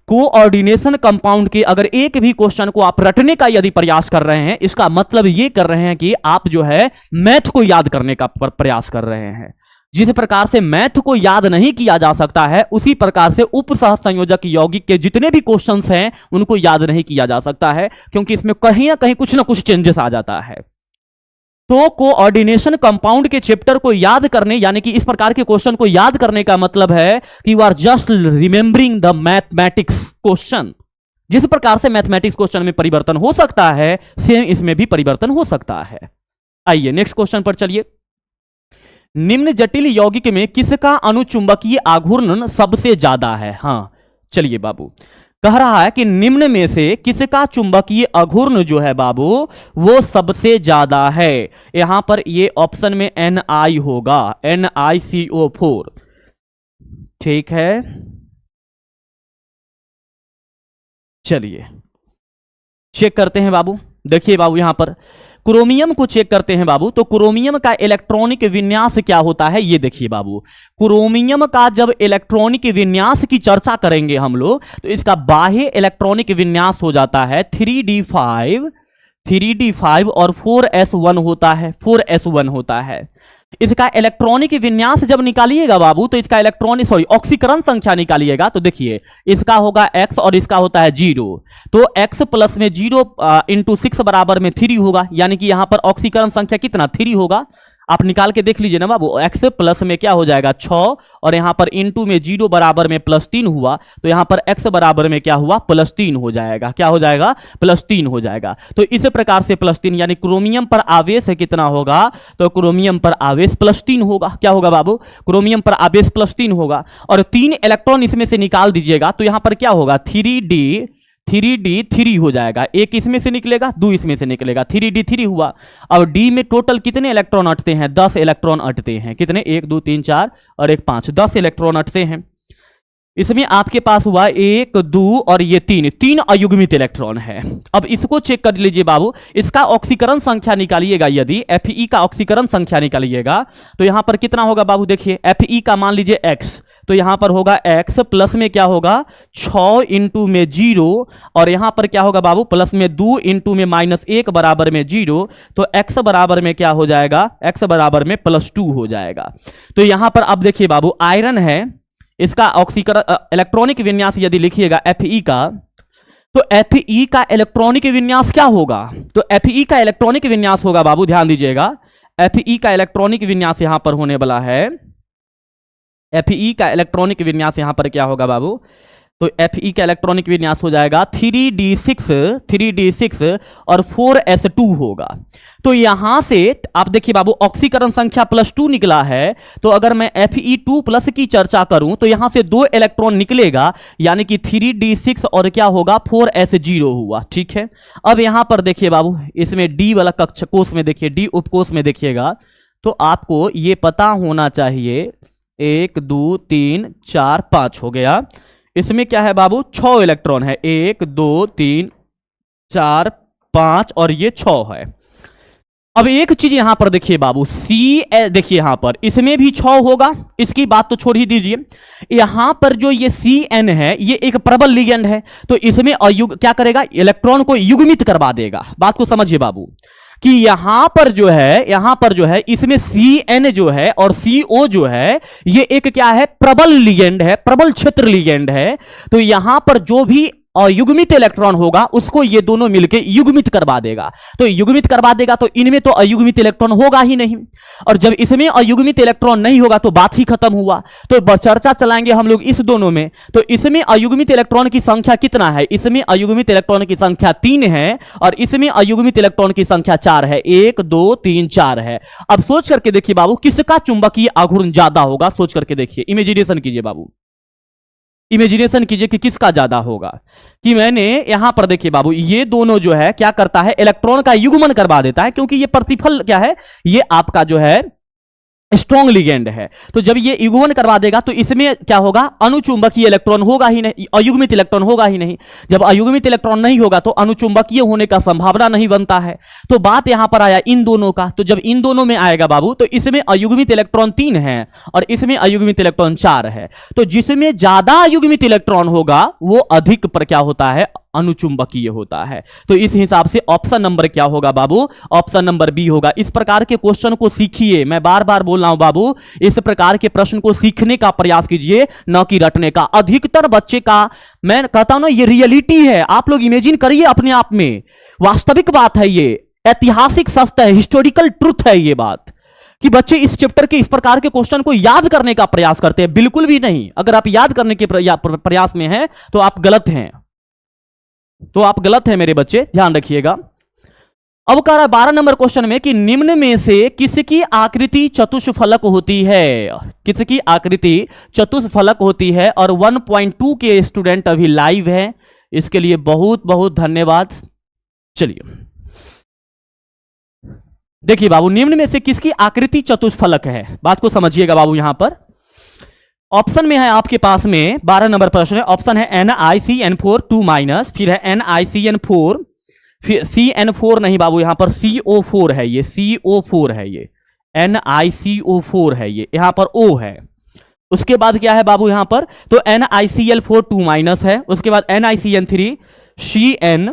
कोऑर्डिनेशन कंपाउंड के अगर एक भी क्वेश्चन को आप रटने का यदि प्रयास कर रहे हैं, इसका मतलब ये कर रहे हैं कि आप जो है मैथ को याद करने का प्रयास कर रहे हैं। जिस प्रकार से मैथ को याद नहीं किया जा सकता है, उसी प्रकार से उपसहसंयोजक यौगिक के जितने भी क्वेश्चंस हैं उनको याद नहीं किया जा सकता है, क्योंकि इसमें कहीं ना कुछ चेंजेस आ जाता है। तो कोऑर्डिनेशन कंपाउंड के चैप्टर को याद करने, यानी कि इस प्रकार के क्वेश्चन को याद करने का मतलब है कि you are just remembering the mathematics question. जिस प्रकार से मैथमेटिक्स क्वेश्चन में परिवर्तन हो सकता है, सेम इसमें भी परिवर्तन हो सकता है। आइए नेक्स्ट क्वेश्चन पर चलिए। निम्न जटिल यौगिक में किसका अनुचुंबकीय आघूर्ण सबसे ज्यादा है? हाँ चलिए बाबू, कह रहा है कि निम्न में से किसका चुंबकीय आघूर्ण जो है बाबू वो सबसे ज्यादा है। यहां पर ये ऑप्शन में Ni होगा, NiCO4। ठीक है, चलिए चेक करते हैं बाबू। देखिए बाबू यहां पर क्रोमियम को चेक करते हैं बाबू। तो क्रोमियम का इलेक्ट्रॉनिक विन्यास क्या होता है ये देखिए बाबू। क्रोमियम का जब इलेक्ट्रॉनिक विन्यास की चर्चा करेंगे हम लोग, तो इसका बाह्य इलेक्ट्रॉनिक विन्यास हो जाता है 3d5 और 4s1 होता है, 4s1 होता है। इसका इलेक्ट्रॉनिक विन्यास जब निकालिएगा बाबू, तो इसका ऑक्सीकरण संख्या निकालिएगा, तो देखिए इसका होगा x और इसका होता है 0। तो x प्लस में 0 × 6 बराबर में 3 होगा, यानी कि यहां पर ऑक्सीकरण संख्या कितना 3 होगा। आप निकाल के देख लीजिए ना बाबू, x प्लस में क्या हो जाएगा 6 और यहां पर इनटू में 0 बराबर में +3 हुआ, तो यहां पर x बराबर में क्या हुआ +3 हो जाएगा। क्या हो जाएगा? +3 हो जाएगा। तो इस प्रकार से +3 यानी क्रोमियम पर आवेश कितना होगा? तो क्रोमियम पर आवेश +3 होगा। क्या होगा बाबू? क्रोमियम पर आवेश +3 होगा। और 3 इलेक्ट्रॉन इसमें से निकाल दीजिएगा तो यहां पर क्या होगा? 3d3 हो जाएगा। एक इसमें से निकलेगा, 2 इसमें से निकलेगा, 3d3 हुआ। अब d में टोटल कितने इलेक्ट्रॉन अटते हैं? 10 इलेक्ट्रॉन अटते हैं। कितने? 1 2 3 4 और 1 5, 10 इलेक्ट्रॉन अटते हैं। इसमें आपके पास हुआ 1 2 और ये 3 अयुग्मित इलेक्ट्रॉन है। अब इसको चेक कर लीजिए बाबू, इसका ऑक्सीकरण संख्या निकालिएगा। यदि Fe का ऑक्सीकरण संख्या निकालिएगा तो यहां पर कितना होगा बाबू? देखिए Fe का मान लीजिए x, तो यहां पर होगा x प्लस में क्या होगा 6 इंटू में 0 और यहां पर क्या होगा बाबू? प्लस में 2 इंटू में -1 बराबर में 0, तो x बराबर में क्या हो जाएगा? x बराबर में +2 हो जाएगा। तो यहां पर अब देखिए बाबू, आयरन है, इसका ऑक्सीकरण इलेक्ट्रॉनिक विन्यास यदि लिखिएगा Fe का, तो Fe का इलेक्ट्रॉनिक विन्यास क्या होगा? तो Fe का इलेक्ट्रॉनिक विन्यास होगा बाबू, ध्यान दीजिएगा, Fe का इलेक्ट्रॉनिक विन्यास यहां पर होने वाला है। Fe का इलेक्ट्रॉनिक विन्यास यहां पर क्या होगा बाबू? तो Fe का इलेक्ट्रॉनिक विन्यास हो जाएगा 3d6 और 4s2 होगा। तो यहां से आप देखिए बाबू, ऑक्सीकरण संख्या +2 निकला है, तो अगर मैं Fe2+ की चर्चा करूं तो यहां से 2 इलेक्ट्रॉन निकलेगा, यानी कि 3d6 और क्या होगा 4s0 हुआ। ठीक है, अब यहां पर देखिए बाबू, इसमें d वाला कक्ष कोष में देखिए, d उपकोष में देखिएगा, तो आपको ये पता होना चाहिए 1 2 3 4 5 हो गया। इसमें क्या है बाबू? 6 इलेक्ट्रॉन है, 1 2 3 4 5 और ये 6 है। अब एक चीज यहां पर देखिए बाबू, देखिए यहां पर इसमें भी 6 होगा, इसकी बात तो छोड़ ही दीजिए। यहां पर जो ये Cn है, ये एक प्रबल लिगेंड है, तो इसमें क्या करेगा? इलेक्ट्रॉन को युग्मित करवा देगा। बात को समझिए बाबू कि यहां पर जो है इसमें Cn जो है और CO जो है, ये एक क्या है? प्रबल लिगेंड है, प्रबल क्षेत्र लिगेंड है। तो यहां पर जो भी अयुग्मित इलेक्ट्रॉन होगा उसको ये दोनों मिलकर युग्मित करवा देगा। तो युग्मित करवा देगा तो इनमें तो अयुग्मित इलेक्ट्रॉन होगा ही नहीं, और जब इसमें अयुग्मित इलेक्ट्रॉन नहीं होगा तो बात ही खत्म हुआ। तो चर्चा चलाएंगे हम लोग इस दोनों में। तो इसमें अयुग्मित इलेक्ट्रॉन की संख्या कितना है? इसमें अयुग्मित इलेक्ट्रॉन की संख्या 3 है और इसमें अयुग्मित इलेक्ट्रॉन की संख्या 4 है, 1 2 3 4 है। अब सोच करके देखिए बाबू, किसका चुंबकीय आघूर्ण ज्यादा होगा? सोच करके देखिए, इमेजिनेशन कीजिए बाबू, इमेजिनेशन कीजिए कि किसका ज्यादा होगा। कि मैंने यहां पर देखिए बाबू, ये दोनों जो है क्या करता है? इलेक्ट्रॉन का युग्मन करवा देता है, क्योंकि ये प्रतिफल क्या है? ये आपका जो है स्ट्रॉन्ग लिगेंड है। तो जब ये युग्मन करवा देगा तो इसमें क्या होगा? अनुचुंबकीय इलेक्ट्रॉन होगा ही नहीं, अयुग्मित इलेक्ट्रॉन होगा ही नहीं। जब अयुग्मित इलेक्ट्रॉन नहीं होगा तो अनुचुंबकीय होने का संभावना नहीं बनता है। तो बात यहां पर आया इन दोनों का। तो जब इन दोनों में आएगा बाबू, तो इसमें अयुग्मित इलेक्ट्रॉन 3 है और इसमें अयुग्मित इलेक्ट्रॉन 4 है। तो जिसमें ज्यादा अयुग्मित इलेक्ट्रॉन होगा वो अधिक पर क्या होता है? अनुचुंबकीय होता है। तो इस हिसाब से ऑप्शन नंबर क्या होगा बाबू? ऑप्शन नंबर बी होगा। इस प्रकार के क्वेश्चन को सीखिए, मैं बार बार बोल रहा हूं बाबू, इस प्रकार के प्रश्न को सीखने का प्रयास कीजिए, न कि रटने का। अधिकतर बच्चे का, मैं कहता हूं ना, ये रियलिटी है, आप लोग इमेजिन करिए अपने आप में, वास्तविक बात है, ये ऐतिहासिक सत्य है, हिस्टोरिकल ट्रुथ है ये बात, कि बच्चे इस चैप्टर के इस प्रकार के क्वेश्चन को याद करने का प्रयास करते हैं। बिल्कुल भी नहीं। अगर आप याद करने के प्रयास में हैं तो आप गलत हैं, तो आप गलत हैं मेरे बच्चे, ध्यान रखिएगा। अब कह रहा है 12 नंबर क्वेश्चन में कि निम्न में से किसकी आकृति चतुष्फलक होती है? किसकी आकृति चतुष्फलक होती है? और 1.2 के स्टूडेंट अभी लाइव हैं, इसके लिए बहुत बहुत धन्यवाद। चलिए देखिए बाबू, निम्न में से किसकी आकृति चतुष्फलक है? बात को समझिएगा बाबू। यहां पर ऑप्शन में है आपके पास में 12 नंबर प्रश्न है, ऑप्शन है NiCN4 2-, फिर है NiCN4, फिर CN4 नहीं बाबू, यहां पर CO4 है, ये CO4 है, ये NiCO4 है, ये यहां पर O है। उसके बाद क्या है बाबू यहां पर? तो NiCl4 2- है, उसके बाद NiCN3 CN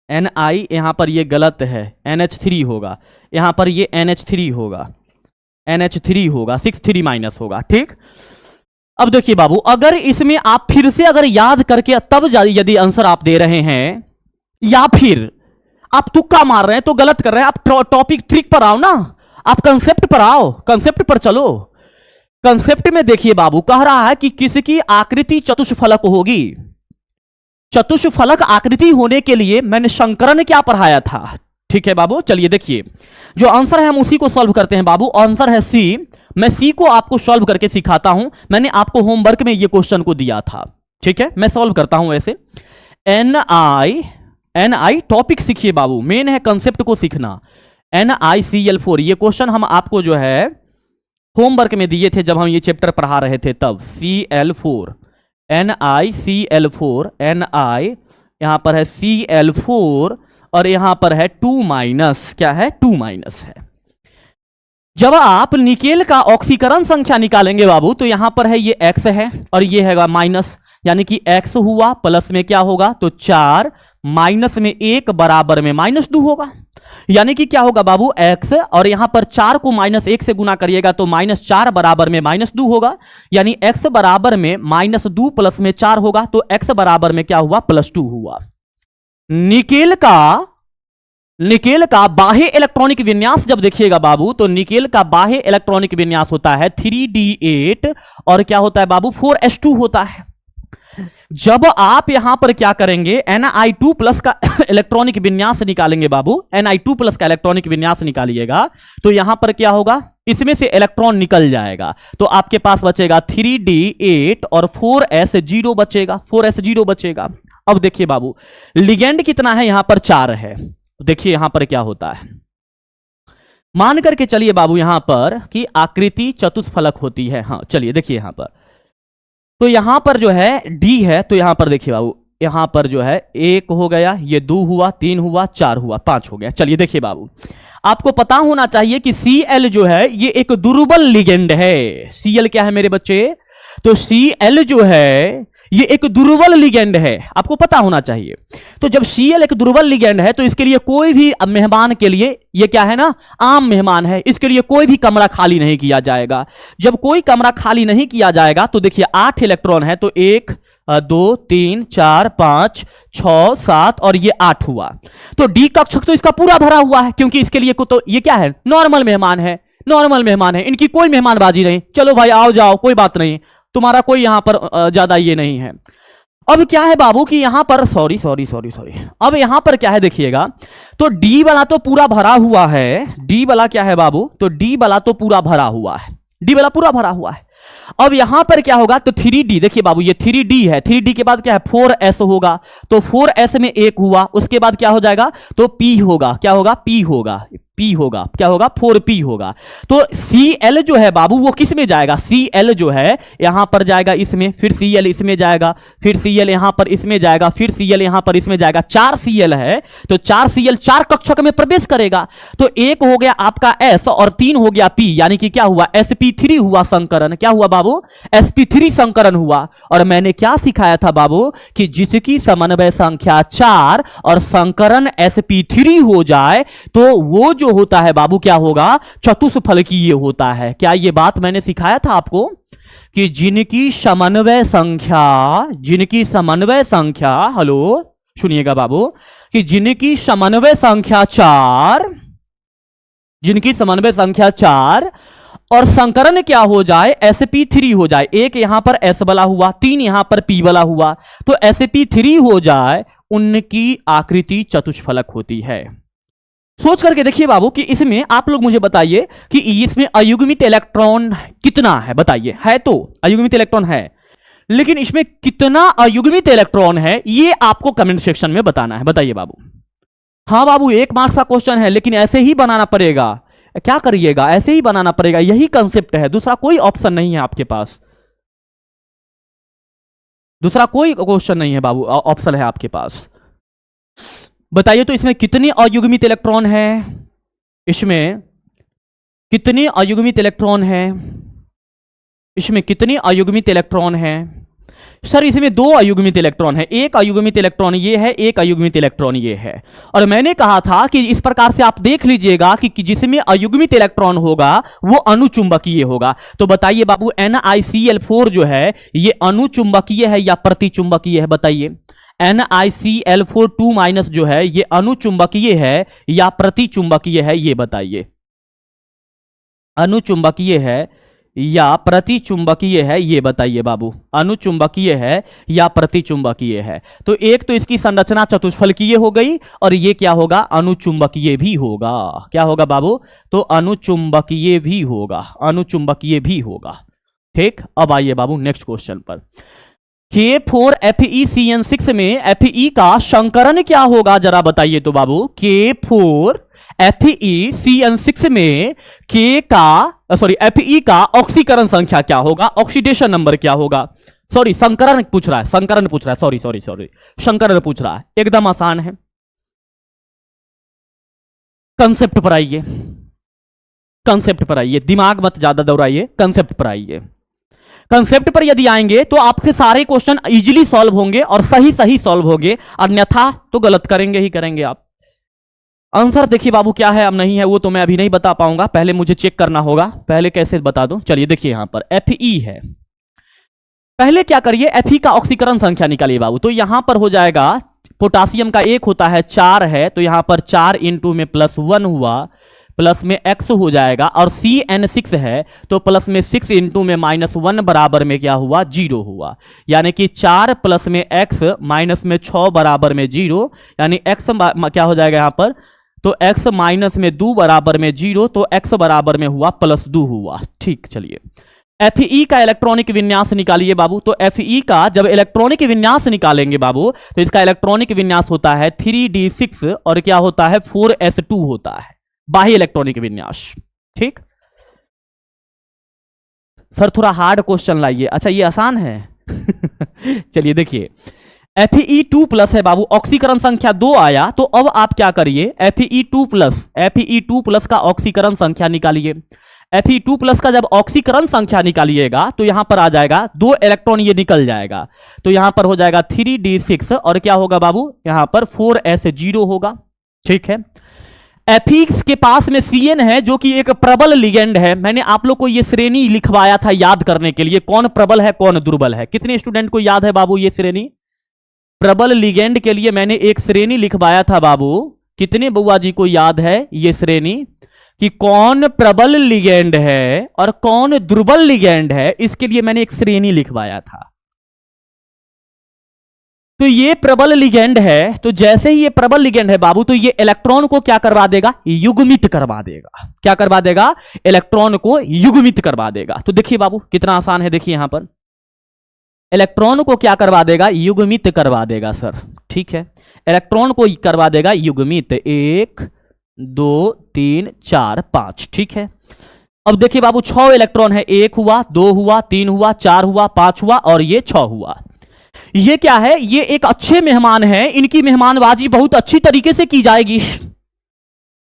Ni, यहां पर ये गलत है, NH3 होगा, यहां पर ये NH3 होगा, NH3 होगा, 6 3- होगा। ठीक, अब देखिए बाबू, अगर इसमें आप फिर से अगर याद करके तब यदि आंसर आप दे रहे हैं, या फिर आप तुक्का मार रहे हैं तो गलत कर रहे हैं। आप टॉपिक ट्रिक पर आओ ना, आप कंसेप्ट पर आओ, कंसेप्ट पर चलो। कंसेप्ट में देखिए बाबू, कह रहा है कि किसकी आकृति चतुष्फलक होगी। चतुष्फलक आकृति होने के लिए मैंने संकरण क्या पढ़ाया था, ठीक है बाबू। चलिए देखिए, जो आंसर है हम उसी को सॉल्व करते हैं बाबू। आंसर है सी। मैं सी को आपको सॉल्व करके सिखाता हूं। मैंने आपको होमवर्क में ये क्वेश्चन को दिया था, ठीक है। मैं सॉल्व करता हूं ऐसे। NI टॉपिक सीखिए बाबू, मेन है कंसेप्ट को सीखना। NiCl4 ये क्वेश्चन हम आपको जो है होमवर्क में दिए थे जब हम ये चैप्टर पढ़ा रहे थे तब। Cl4 NiCl4 Ni यहां पर है Cl4 और यहां पर है 2- क्या है, 2- है। जब आप निकेल का ऑक्सीकरण संख्या निकालेंगे बाबू तो यहां पर है ये x है और ये हैगा माइनस, यानी कि x हुआ प्लस में क्या होगा तो 4 माइनस में 1 बराबर में -2 होगा। यानी कि क्या होगा बाबू x और यहां पर 4 को -1 से गुना करिएगा तो -4 बराबर में -2 होगा। यानी x बराबर में -2 प्लस में 4 होगा तो x बराबर में क्या हुआ +2 हुआ। निकेल का बाह्य इलेक्ट्रॉनिक विन्यास जब देखिएगा बाबू तो निकेल का बाह्य इलेक्ट्रॉनिक विन्यास होता है 3d8 और क्या होता है बाबू 4s2 होता है। जब आप यहां पर क्या करेंगे Ni2+ का इलेक्ट्रॉनिक विन्यास निकालेंगे बाबू, Ni2+ का इलेक्ट्रॉनिक विन्यास निकालिएगा तो यहां पर क्या होगा, इसमें से इलेक्ट्रॉन निकल जाएगा तो आपके पास बचेगा 3d8 और 4s0 बचेगा, 4s0 बचेगा। अब देखिए बाबू लिगेंड कितना है, यहां पर 4 है। देखिए यहां पर क्या होता है, मान करके चलिए बाबू यहां पर कि आकृति चतुष्फलक होती है। हाँ चलिए देखिए यहां पर, तो यहां पर जो है डी है तो यहां पर देखिए बाबू, यहां पर जो है 1 हो गया, ये 2 हुआ, 3 हुआ, 4 हुआ, 5 हो गया। चलिए देखिए बाबू, आपको पता होना चाहिए कि Cl जो है ये एक दुर्बल लिगेंड है। Cl क्या है मेरे बच्चे, तो Cl जो है ये एक दुर्बल लिगेंड है, आपको पता होना चाहिए। तो जब Cl एक दुर्बल लिगेंड है तो इसके लिए कोई भी मेहमान के लिए, ये क्या है ना आम मेहमान है, इसके लिए कोई भी कमरा खाली नहीं किया जाएगा। जब कोई कमरा खाली नहीं किया जाएगा तो देखिए 8 इलेक्ट्रॉन है तो 1 2 3 4 5 6 7 और ये 8 हुआ। तो डी कक्षक तो इसका पूरा भरा हुआ है क्योंकि इसके लिए को तो ये क्या है नॉर्मल मेहमान है, नॉर्मल मेहमान है, इनकी कोई मेहमानबाजी नहीं। चलो भाई आओ जाओ कोई बात नहीं, तुम्हारा कोई यहां पर ज्यादा ये नहीं है। अब क्या है बाबू कि यहां पर सॉरी अब यहां पर क्या है देखिएगा, तो डी वाला तो पूरा भरा हुआ है। डी वाला क्या है बाबू, तो डी वाला तो पूरा भरा हुआ है, डी वाला पूरा भरा हुआ है। अब यहां पर क्या होगा तो 3d, देखिए बाबू ये 3d है, 3d के बाद क्या है 4s होगा तो 4s में 1 हुआ, उसके बाद क्या हो जाएगा तो p होगा, क्या होगा p होगा, p होगा, क्या होगा 4p होगा। तो Cl जो है बाबू वो किस में जाएगा, Cl जो है यहां पर जाएगा इसमें, फिर Cl इसमें जाएगा, फिर Cl यहां पर इसमें जाएगा, फिर Cl यहां पर इसमें जाएगा। 4 Cl है तो 4 Cl 4 कक्षक में प्रवेश करेगा तो 1 हो गया आपका S और 3 हो गया P, यानी कि क्या हुआ sp3 हुआ संकरण। क्या हुआ बाबू sp3 संकरण हुआ। और मैंने क्या सिखाया था बाबू कि जिसकी समन्वय संख्या 4 और संकरण sp3 हो जाए तो वो जो होता है बाबू क्या होगा चतुष्फलकीय होता है। क्या ये बात मैंने सिखाया था आपको कि जिनकी समन्वय संख्या हेलो सुनिएगा बाबू, कि जिनकी समन्वय संख्या 4 और संकरण क्या हो जाए sp3 हो जाए, एक यहां पर s वाला हुआ, 3 यहां पर p वाला हुआ, तो sp3 हो जाए, उनकी आकृति चतुष्फलक होती है। सोच करके देखिए बाबू कि इसमें आप लोग मुझे बताइए कि इसमें अयुग्मित इलेक्ट्रॉन कितना है, बताइए। है तो अयुग्मित इलेक्ट्रॉन है, लेकिन इसमें कितना अयुग्मित इलेक्ट्रॉन है ये आपको कमेंट सेक्शन में बताना है। बताइए बाबू। हाँ बाबू 1 मार्क्स का क्वेश्चन है लेकिन ऐसे ही बनाना पड़ेगा, क्या करिएगा ऐसे ही बनाना पड़ेगा, यही कंसेप्ट है, दूसरा कोई ऑप्शन नहीं है आपके पास, दूसरा कोई क्वेश्चन नहीं है बाबू, ऑप्शन है आपके पास। बताइए तो इसमें कितने अयुग्मित इलेक्ट्रॉन है, इसमें कितने अयुग्मित इलेक्ट्रॉन है, इसमें कितने अयुग्मित इलेक्ट्रॉन है। सर इसमें 2 अयुग्मित इलेक्ट्रॉन है, एक अयुग्मित इलेक्ट्रॉन ये है, एक अयुग्मित इलेक्ट्रॉन ये है। और मैंने कहा था कि इस प्रकार से आप देख लीजिएगा कि जिसमें अयुग्मित इलेक्ट्रॉन होगा वो अनुचुंबकीय होगा। तो बताइए बाबू NiCl4 जो है ये अनुचुंबकीय है या प्रतिचुंबकीय है, बताइए। NiCl4 2- जो है ये अनुचुंबकीय है या प्रतिचुंबकीय है, ये बताइए। अनुचुंबकीय है या प्रतिचुंबकीय है, ये बताइए बाबू। अनुचुंबकीय है या प्रतिचुंबकीय है? तो एक तो इसकी संरचना चतुष्फलकीय हो गई, और ये क्या होगा, अनुचुंबकीय भी होगा। क्या होगा बाबू? तो अनुचुंबकीय भी होगा, अनुचुंबकीय भी होगा। ठीक, अब आइए बाबू नेक्स्ट क्वेश्चन पर। K4FeCN6 में Fe का संकरण क्या होगा, जरा बताइए तो बाबू। K4FeCN6 में Fe का ऑक्सीकरण संख्या क्या होगा, ऑक्सीडेशन नंबर क्या होगा? सॉरी, संकरण पूछ रहा है, संकरण पूछ रहा है, सॉरी सॉरी सॉरी, संकरण पूछ रहा है। एकदम आसान है, कंसेप्ट पर आइए, कंसेप्ट पर आइए, दिमाग मत ज्यादा दौड़ाइए, कंसेप्ट पर आइए। कंसेप्ट पर यदि आएंगे तो आपके सारे क्वेश्चन इजीली सॉल्व होंगे और सही सही सॉल्व होंगे, अन्यथा तो गलत करेंगे ही करेंगे आप। आंसर देखिए बाबू क्या है, अब नहीं है वो तो मैं अभी नहीं बता पाऊंगा, पहले मुझे चेक करना होगा। पहले कैसे बता दूं, चलिए देखिए यहां पर Fe है। पहले क्या करिए, Fe का ऑक्सीकरण संख्या निकालिए बाबू। तो यहां पर हो जाएगा, पोटासियम का 1 होता है, 4 है, तो यहां पर 4 इंटू में +1 हुआ, प्लस में x हो जाएगा, और CN6 है तो प्लस में 6 इंटू में -1 बराबर में क्या हुआ, 0 हुआ। यानी कि 4 प्लस में x माइनस में 6 बराबर में 0, यानी x क्या हो जाएगा यहां पर, तो x माइनस में 2 बराबर में 0, तो x बराबर में हुआ +2 हुआ। ठीक, चलिए Fe का इलेक्ट्रॉनिक विन्यास निकालिए बाबू। तो Fe का जब इलेक्ट्रॉनिक विन्यास निकालेंगे बाबू, तो इसका इलेक्ट्रॉनिक विन्यास होता है 3d6 और क्या होता है, 4s2 होता है, बाह्य इलेक्ट्रॉनिक विन्यास। ठीक सर, थोड़ा हार्ड क्वेश्चन लाइए। अच्छा ये आसान है चलिए देखिए, Fe2+ है बाबू, ऑक्सीकरण संख्या 2 आया, तो अब आप क्या करिए, Fe2+ का ऑक्सीकरण संख्या निकालिए। Fe2+ का जब ऑक्सीकरण संख्या निकालिएगा तो यहां पर आ जाएगा 2 इलेक्ट्रॉन, ये निकल जाएगा, तो यहां पर हो जाएगा 3d6 और क्या होगा बाबू, यहां पर 4s0 होगा। ठीक है, Fe के पास में Cn है जो कि एक प्रबल लिगेंड है। मैंने आप लोग को ये श्रेणी लिखवाया था याद करने के लिए, कौन प्रबल है कौन दुर्बल है। कितने स्टूडेंट को याद है बाबू ये श्रेणी? प्रबल लिगेंड के लिए मैंने एक श्रेणी लिखवाया था बाबू। कितने बुआ जी को याद है ये श्रेणी, कि कौन प्रबल लिगेंड है और कौन दुर्बल लिगेंड है? इसके लिए मैंने एक श्रेणी लिखवाया था। तो ये प्रबल लिगेंड है, तो जैसे ही ये प्रबल लिगेंड है बाबू, तो ये इलेक्ट्रॉन को क्या करवा देगा, युग्मित करवा देगा। क्या करवा देगा, इलेक्ट्रॉन को युग्मित करवा देगा। तो देखिए बाबू कितना आसान है, देखिए यहां पर इलेक्ट्रॉन को क्या करवा देगा, युग्मित करवा देगा सर। ठीक है, इलेक्ट्रॉन को करवा देगा युग्मित, 1 2 3 4 5। ठीक है, अब देखिए बाबू 6 इलेक्ट्रॉन है, 1 हुआ, 2 हुआ, 3 हुआ, 4 हुआ, 5 हुआ और ये 6 हुआ। ये क्या है, ये एक अच्छे मेहमान हैं, इनकी मेहमानबाजी बहुत अच्छी तरीके से की जाएगी।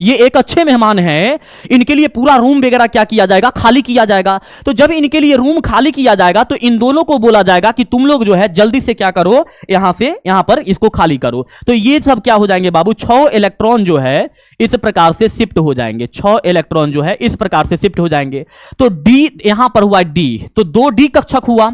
ये एक अच्छे मेहमान हैं, इनके लिए पूरा रूम वगैरह क्या किया जाएगा, खाली किया जाएगा। तो जब इनके लिए रूम खाली किया जाएगा तो इन दोनों को बोला जाएगा कि तुम लोग जो है जल्दी से क्या करो, यहां से यहां पर इसको खाली करो। तो ये सब क्या हो जाएंगे बाबू, 6 इलेक्ट्रॉन जो है इस प्रकार से शिफ्ट हो जाएंगे, 6 इलेक्ट्रॉन जो है इस प्रकार से शिफ्ट हो जाएंगे। तो डी यहां पर हुआ डी, तो 2d कक्षक हुआ,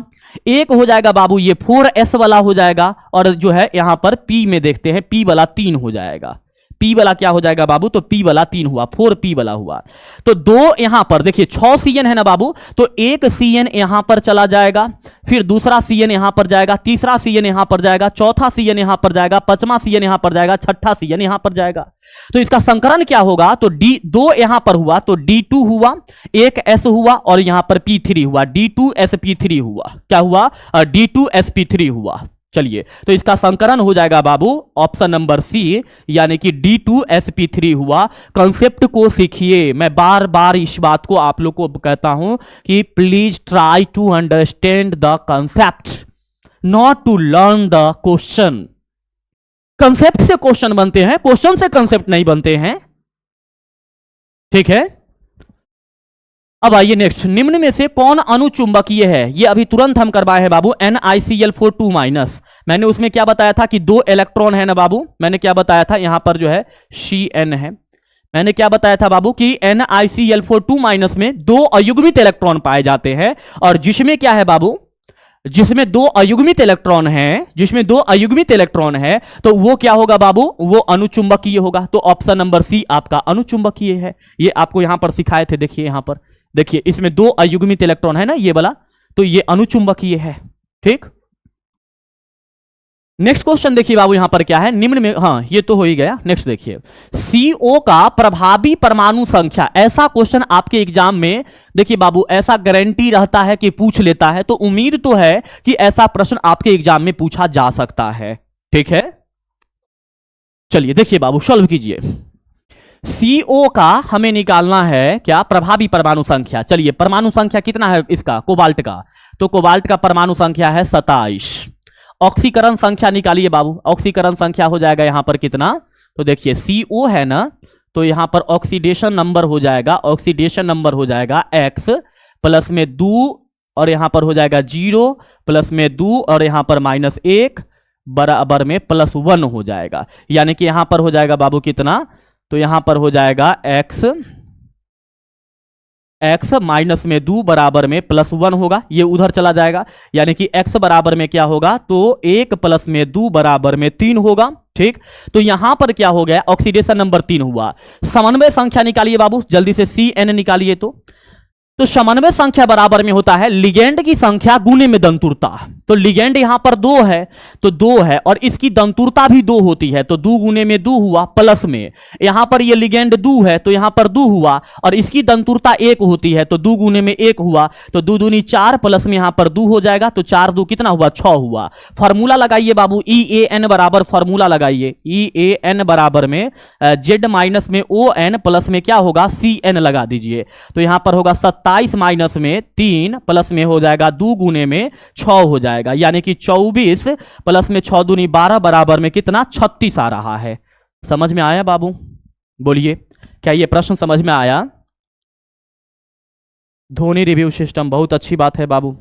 एक हो जाएगा बाबू ये 4s वाला हो जाएगा, और जो है यहां पर p में देखते हैं p वाला 3 हो जाएगा। p वाला क्या हो जाएगा बाबू, तो p वाला 3 हुआ, 4p वाला हुआ। तो 2 यहां पर देखिए 6 Cn है ना बाबू, तो एक Cn यहां पर चला जाएगा, फिर दूसरा Cn यहां पर जाएगा, तीसरा Cn यहां पर जाएगा, चौथा Cn यहां पर जाएगा, पांचवा Cn यहां पर जाएगा, छठा Cn यहां पर जाएगा। तो इसका संकरण क्या होगा, तो D2 यहां पर हुआ तो D2 हुआ, एक S हुआ और यहां पर P3 हुआ, D2sp3 हुआ। क्या हुआ, D2sp3 हुआ। चलिए, तो इसका संकरण हो जाएगा बाबू ऑप्शन नंबर सी, यानी कि D2sp3 हुआ। कंसेप्ट को सीखिए, मैं बार बार इस बात को आप लोग को कहता हूं कि please try to understand the concept, not to learn the question. Concept से क्वेश्चन बनते हैं, क्वेश्चन से कंसेप्ट नहीं बनते हैं। ठीक है, अब आइए नेक्स्ट, निम्न में से कौन अनुचुंबकीय है? ये अभी तुरंत हम करवाए हैं बाबू, NiCl4 2-। मैंने उसमें क्या बताया था कि 2 इलेक्ट्रॉन है ना बाबू, मैंने क्या बताया था, यहां पर जो है Cn है। मैंने क्या बताया था बाबू कि NiCl4 2- में 2 अयुग्मित इलेक्ट्रॉन पाए जाते हैं, और जिसमें क्या है बाबू, जिसमें दो अयुग्मित इलेक्ट्रॉन है, जिसमें दो अयुग्मित इलेक्ट्रॉन है, तो वो क्या होगा बाबू, वो अनुचुंबकीय होगा। तो ऑप्शन नंबर सी आपका अनुचुंबकीय है। ये आपको यहां पर सिखाए थे, देखिए यहां पर देखिए, इसमें दो अयुग्मित इलेक्ट्रॉन है ना ये वाला, तो ये अनुचुंबकीय है। ठीक, नेक्स्ट क्वेश्चन देखिए बाबू यहां पर क्या है, निम्न में, हाँ ये तो हो ही गया। नेक्स्ट देखिए, CO का प्रभावी परमाणु संख्या, ऐसा क्वेश्चन आपके एग्जाम में देखिए बाबू, ऐसा गारंटी रहता है कि पूछ लेता है, तो उम्मीद तो है कि ऐसा प्रश्न आपके एग्जाम में पूछा जा सकता है। ठीक है, चलिए देखिए बाबू सॉल्व कीजिए। CO का हमें निकालना है क्या, प्रभावी परमाणु संख्या। चलिए परमाणु संख्या कितना है इसका, कोबाल्ट का, तो कोबाल्ट का परमाणु संख्या है 27। ऑक्सीकरण संख्या निकालिए बाबू, ऑक्सीकरण संख्या हो जाएगा यहां पर कितना, तो देखिए CO है ना, तो यहां पर ऑक्सीडेशन नंबर हो जाएगा, ऑक्सीडेशन नंबर हो जाएगा X प्लस में 2 और यहां पर हो जाएगा 0 प्लस में 2 और यहां पर -1 बराबर में +1 हो जाएगा। यानी कि यहां पर हो जाएगा बाबू कितना, तो यहां पर हो जाएगा x माइनस में 2 बराबर में +1 होगा, ये उधर चला जाएगा। यानी कि x बराबर में क्या होगा, तो 1 प्लस में 2 बराबर में 3 होगा। ठीक, तो यहां पर क्या हो गया, ऑक्सीडेशन नंबर 3 हुआ। समन्वय संख्या निकालिए बाबू, जल्दी से CN निकालिए। तो समन्वय संख्या बराबर में होता है लिगेंड की संख्या गुने में दंतुरता। तो लिगेंड यहां पर 2 है, तो 2 है, और इसकी दंतुरता भी 2 होती है, तो 2 गुने में 2 हुआ, प्लस में यहां पर ये लिगेंड 2 है, तो यहां पर 2 हुआ, और इसकी दंतुरता 1 होती है, तो 2 गुने में 1 हुआ, तो 2 दूनी 4 प्लस में यहां पर 2 हो जाएगा, तो 4 2 कितना हुआ, 6 हुआ। फॉर्मूला लगाइए बाबू, EAN बराबर, फॉर्मूला लगाइए, EAN बराबर में Z माइनस में ON प्लस में क्या होगा, CN लगा दीजिए। तो यहां पर होगा 27 माइनस में 3 प्लस में हो जाएगा 2 गुने में 6 हो जाएगा। यानी कि 24 प्लस में 6 दूनी 12 बराबर में कितना, 36 आ रहा है। समझ में आया बाबू, बोलिए क्या ये प्रश्न समझ में आया। ध्वनि रिव्यू सिस्टम, बहुत अच्छी बात है बाबू।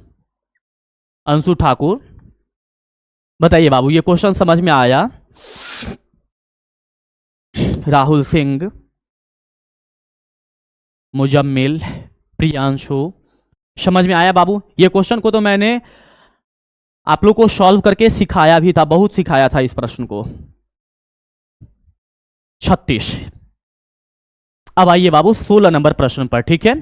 अंशु ठाकुर बताइए बाबू, ये क्वेश्चन समझ में आया। राहुल सिंह, मुजम्मिल, प्रियांशु, समझ में आया बाबू। ये क्वेश्चन को तो मैंने आप लोग को सॉल्व करके सिखाया भी था, बहुत सिखाया था इस प्रश्न को। 36। अब आइए बाबू 16 नंबर प्रश्न पर। ठीक है,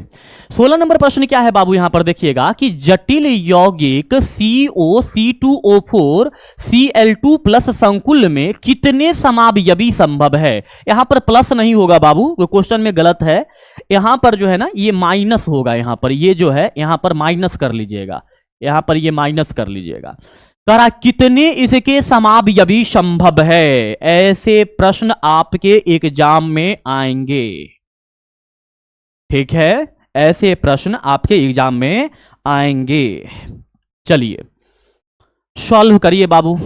16 नंबर प्रश्न क्या है बाबू, यहां पर देखिएगा कि जटिल यौगिक CO, C2O4, Cl2 प्लस संकुल में कितने समावयवी संभव है। यहां पर प्लस नहीं होगा बाबू, क्वेश्चन में गलत है। यहां पर जो है ना ये माइनस होगा, यहां पर ये जो है यहां पर माइनस कर लीजिएगा, यहां पर ये माइनस कर लीजिएगा। करा कितने इसके समावयवी संभव है, ऐसे प्रश्न आपके एग्जाम में आएंगे। ठीक है, ऐसे प्रश्न आपके एग्जाम में आएंगे। चलिए सॉल्व करिए बाबू।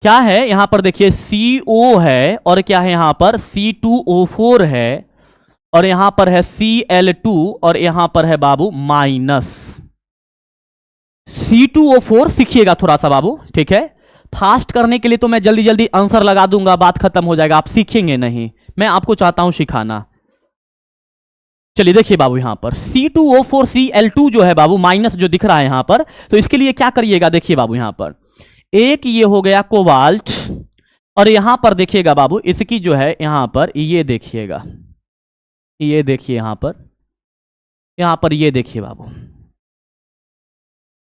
क्या है यहां पर देखिए, CO है और क्या है यहां पर C2O4 है, और यहां पर है Cl2 और यहां पर है बाबू माइनस। C2O4 सीखिएगा थोड़ा सा बाबू। ठीक है, फास्ट करने के लिए तो मैं जल्दी जल्दी आंसर लगा दूंगा, बात खत्म हो जाएगा, आप सीखेंगे नहीं, मैं आपको चाहता हूं सिखाना। चलिए देखिए बाबू, यहां पर C2O4 Cl2 जो है बाबू माइनस जो दिख रहा है यहां पर, तो इसके लिए क्या करिएगा, देखिए बाबू यहां पर एक ये हो गया कोबाल्ट, और यहां पर देखिएगा बाबू इसकी जो है यहां पर ये देखिएगा, ये देखिए यहां पर ये देखिए बाबू,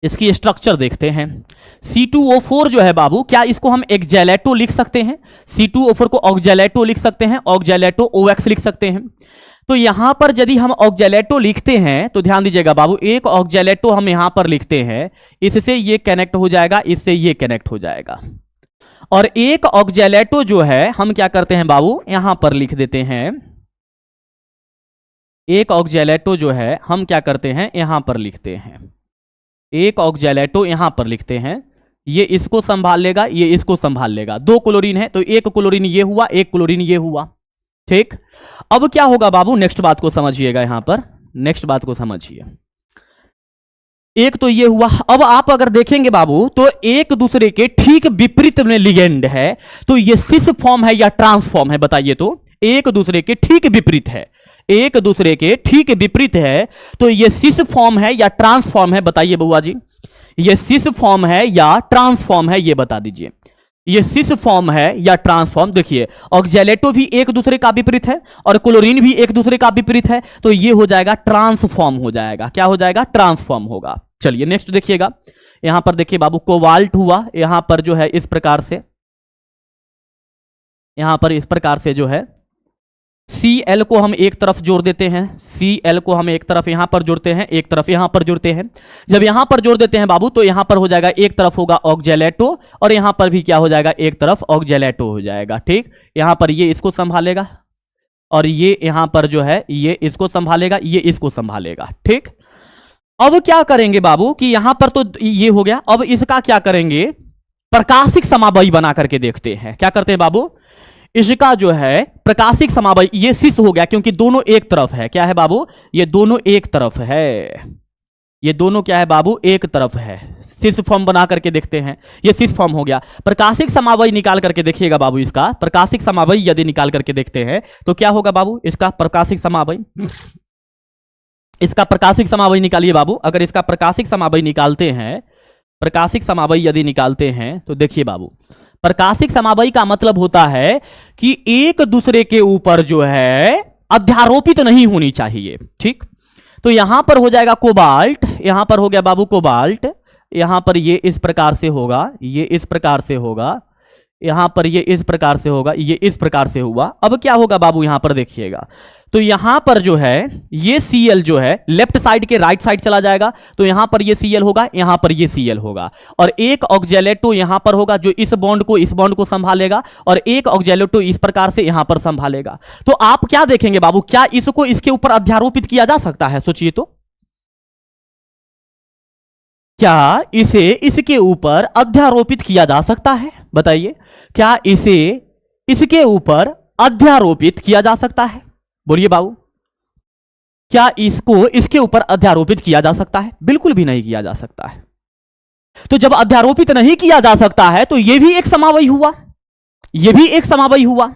इसकी स्ट्रक्चर देखते हैं। C2O4 जो है बाबू, क्या इसको हम एक्जेलेटो लिख सकते हैं, C2O4 को ऑक्जेलेटो लिख सकते हैं, ऑक्जेलेटो OX लिख सकते हैं। तो यहां पर यदि हम ऑक्जेलेटो लिखते हैं तो ध्यान दीजिएगा बाबू, एक ऑक्जेलेटो हम यहां पर लिखते हैं, इससे ये कनेक्ट हो जाएगा, इससे ये कनेक्ट हो जाएगा, और एक ऑक्जेलेटो जो है हम क्या करते हैं बाबू, यहां पर लिख देते हैं, एक ऑक्जेलेटो जो है हम क्या करते हैं यहां पर लिखते हैं, एक ऑक्जेलेटो यहां पर लिखते हैं, ये इसको संभाल लेगा, ये इसको संभाल लेगा। 2 क्लोरीन है तो एक क्लोरीन ये हुआ, एक क्लोरीन ये हुआ। ठीक, अब क्या होगा बाबू, नेक्स्ट बात को समझिएगा, यहां पर नेक्स्ट बात को समझिए। एक तो ये हुआ, अब आप अगर देखेंगे बाबू तो एक दूसरे के ठीक विपरीत में लिगेंड है, तो ये सिस फॉर्म है या ट्रांसफॉर्म है, बताइए तो। एक दूसरे के ठीक विपरीत है, एक दूसरे के ठीक विपरीत है, तो ये सिस फॉर्म है या ट्रांसफॉर्म है, बताइए बुआ जी। ये सिस फॉर्म है या ट्रांसफॉर्म है, ये बता दीजिए। ये सिस फॉर्म है या ट्रांसफॉर्म? देखिए ऑक्जेलेटो भी एक दूसरे का विपरीत है और क्लोरीन भी एक दूसरे का विपरीत है, तो ये हो जाएगा ट्रांसफॉर्म हो जाएगा। क्या हो जाएगा? ट्रांसफॉर्म होगा। चलिए नेक्स्ट देखिएगा, यहां पर देखिए बाबू कोबाल्ट हुआ, यहां पर जो है इस प्रकार से, यहां पर इस प्रकार से जो है Cl को हम एक तरफ जोड़ देते हैं, Cl को हम एक तरफ यहां पर जोड़ते हैं, एक तरफ यहां पर जोड़ते हैं। जब यहां पर जोड़ देते हैं बाबू तो यहां पर हो जाएगा एक तरफ होगा ऑक्जेलेटो और यहां पर भी क्या हो जाएगा? एक तरफ ऑक्जेलेटो हो जाएगा। ठीक, यहां पर ये इसको संभालेगा और ये यहां पर जो है ये इसको संभालेगा, ये इसको संभालेगा। ठीक, अब क्या करेंगे बाबू कि यहां पर तो ये हो गया, अब इसका क्या करेंगे? प्रकाशिक समावयी बना करके देखते हैं। क्या करते हैं बाबू? इसका जो है प्रकाशिक समावयी, ये सिस हो गया क्योंकि दोनों एक तरफ है। क्या है बाबू? ये दोनों एक तरफ है, ये दोनों क्या है बाबू? एक तरफ है। सिस फॉर्म बना करके देखते हैं, ये सिस फॉर्म हो गया। प्रकाशिक समावयी निकाल करके देखिएगा बाबू, इसका प्रकाशिक समावयी यदि निकाल करके देखते हैं तो क्या होगा बाबू? इसका प्रकाशिक समावयी, इसका प्रकाशिक समावयी निकालिए बाबू। अगर इसका प्रकाशिक समावयी निकालते हैं, प्रकाशिक समावयी यदि निकालते हैं तो देखिए बाबू, प्रकाशिक समावयी का मतलब होता है कि एक दूसरे के ऊपर जो है अध्यारोपित नहीं होनी चाहिए। ठीक, तो यहां पर हो जाएगा कोबाल्ट, यहां पर हो गया बाबू कोबाल्ट, यहां पर ये इस प्रकार से होगा, ये इस प्रकार से होगा, यहां पर ये इस प्रकार से होगा, ये इस प्रकार से हुआ। अब क्या होगा बाबू? यहां पर देखिएगा तो यहां पर जो है ये Cl जो है लेफ्ट साइड के राइट साइड चला जाएगा, तो यहां पर ये Cl होगा, यहां पर ये Cl होगा और एक ऑक्जेलेटो यहां पर होगा जो इस बॉन्ड को संभालेगा और एक ऑक्जेलेटो इस प्रकार से यहां पर संभालेगा। तो आप क्या देखेंगे बाबू? क्या इसको इसके ऊपर अध्यारोपित किया जा सकता है? सोचिए तो, क्या इसे इसके ऊपर अध्यारोपित किया जा सकता है? बताइए, क्या इसे इसके ऊपर अध्यारोपित किया जा सकता है? बोलिए बाबू, क्या इसको इसके ऊपर अध्यारोपित किया जा सकता है? बिल्कुल भी नहीं किया जा सकता है। तो जब अध्यारोपित नहीं किया जा सकता है तो यह भी एक समावयी हुआ, यह भी एक समावयी हुआ।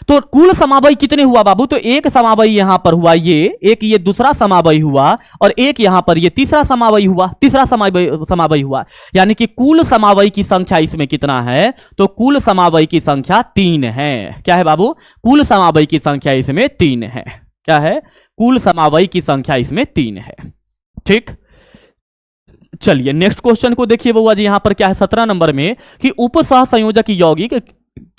तो कुल समावयी कितने हुआ बाबू? तो एक समावयी यहां पर हुआ, ये एक, ये दूसरा समावयी हुआ और एक यहां पर ये तीसरा समावयी हुआ, तीसरा समावयी हुआ। यानी कि कुल समावयी की संख्या इसमें कितना है? तो कुल समावयी की संख्या 3 है। क्या है बाबू? कुल समावयी की संख्या इसमें 3 है। क्या है? कुल समावयी की संख्या इसमें 3 है। ठीक, चलिए नेक्स्ट क्वेश्चन को देखिए बउआ जी। यहां पर क्या है 17 नंबर में कि उप सहसंयोजक यौगिक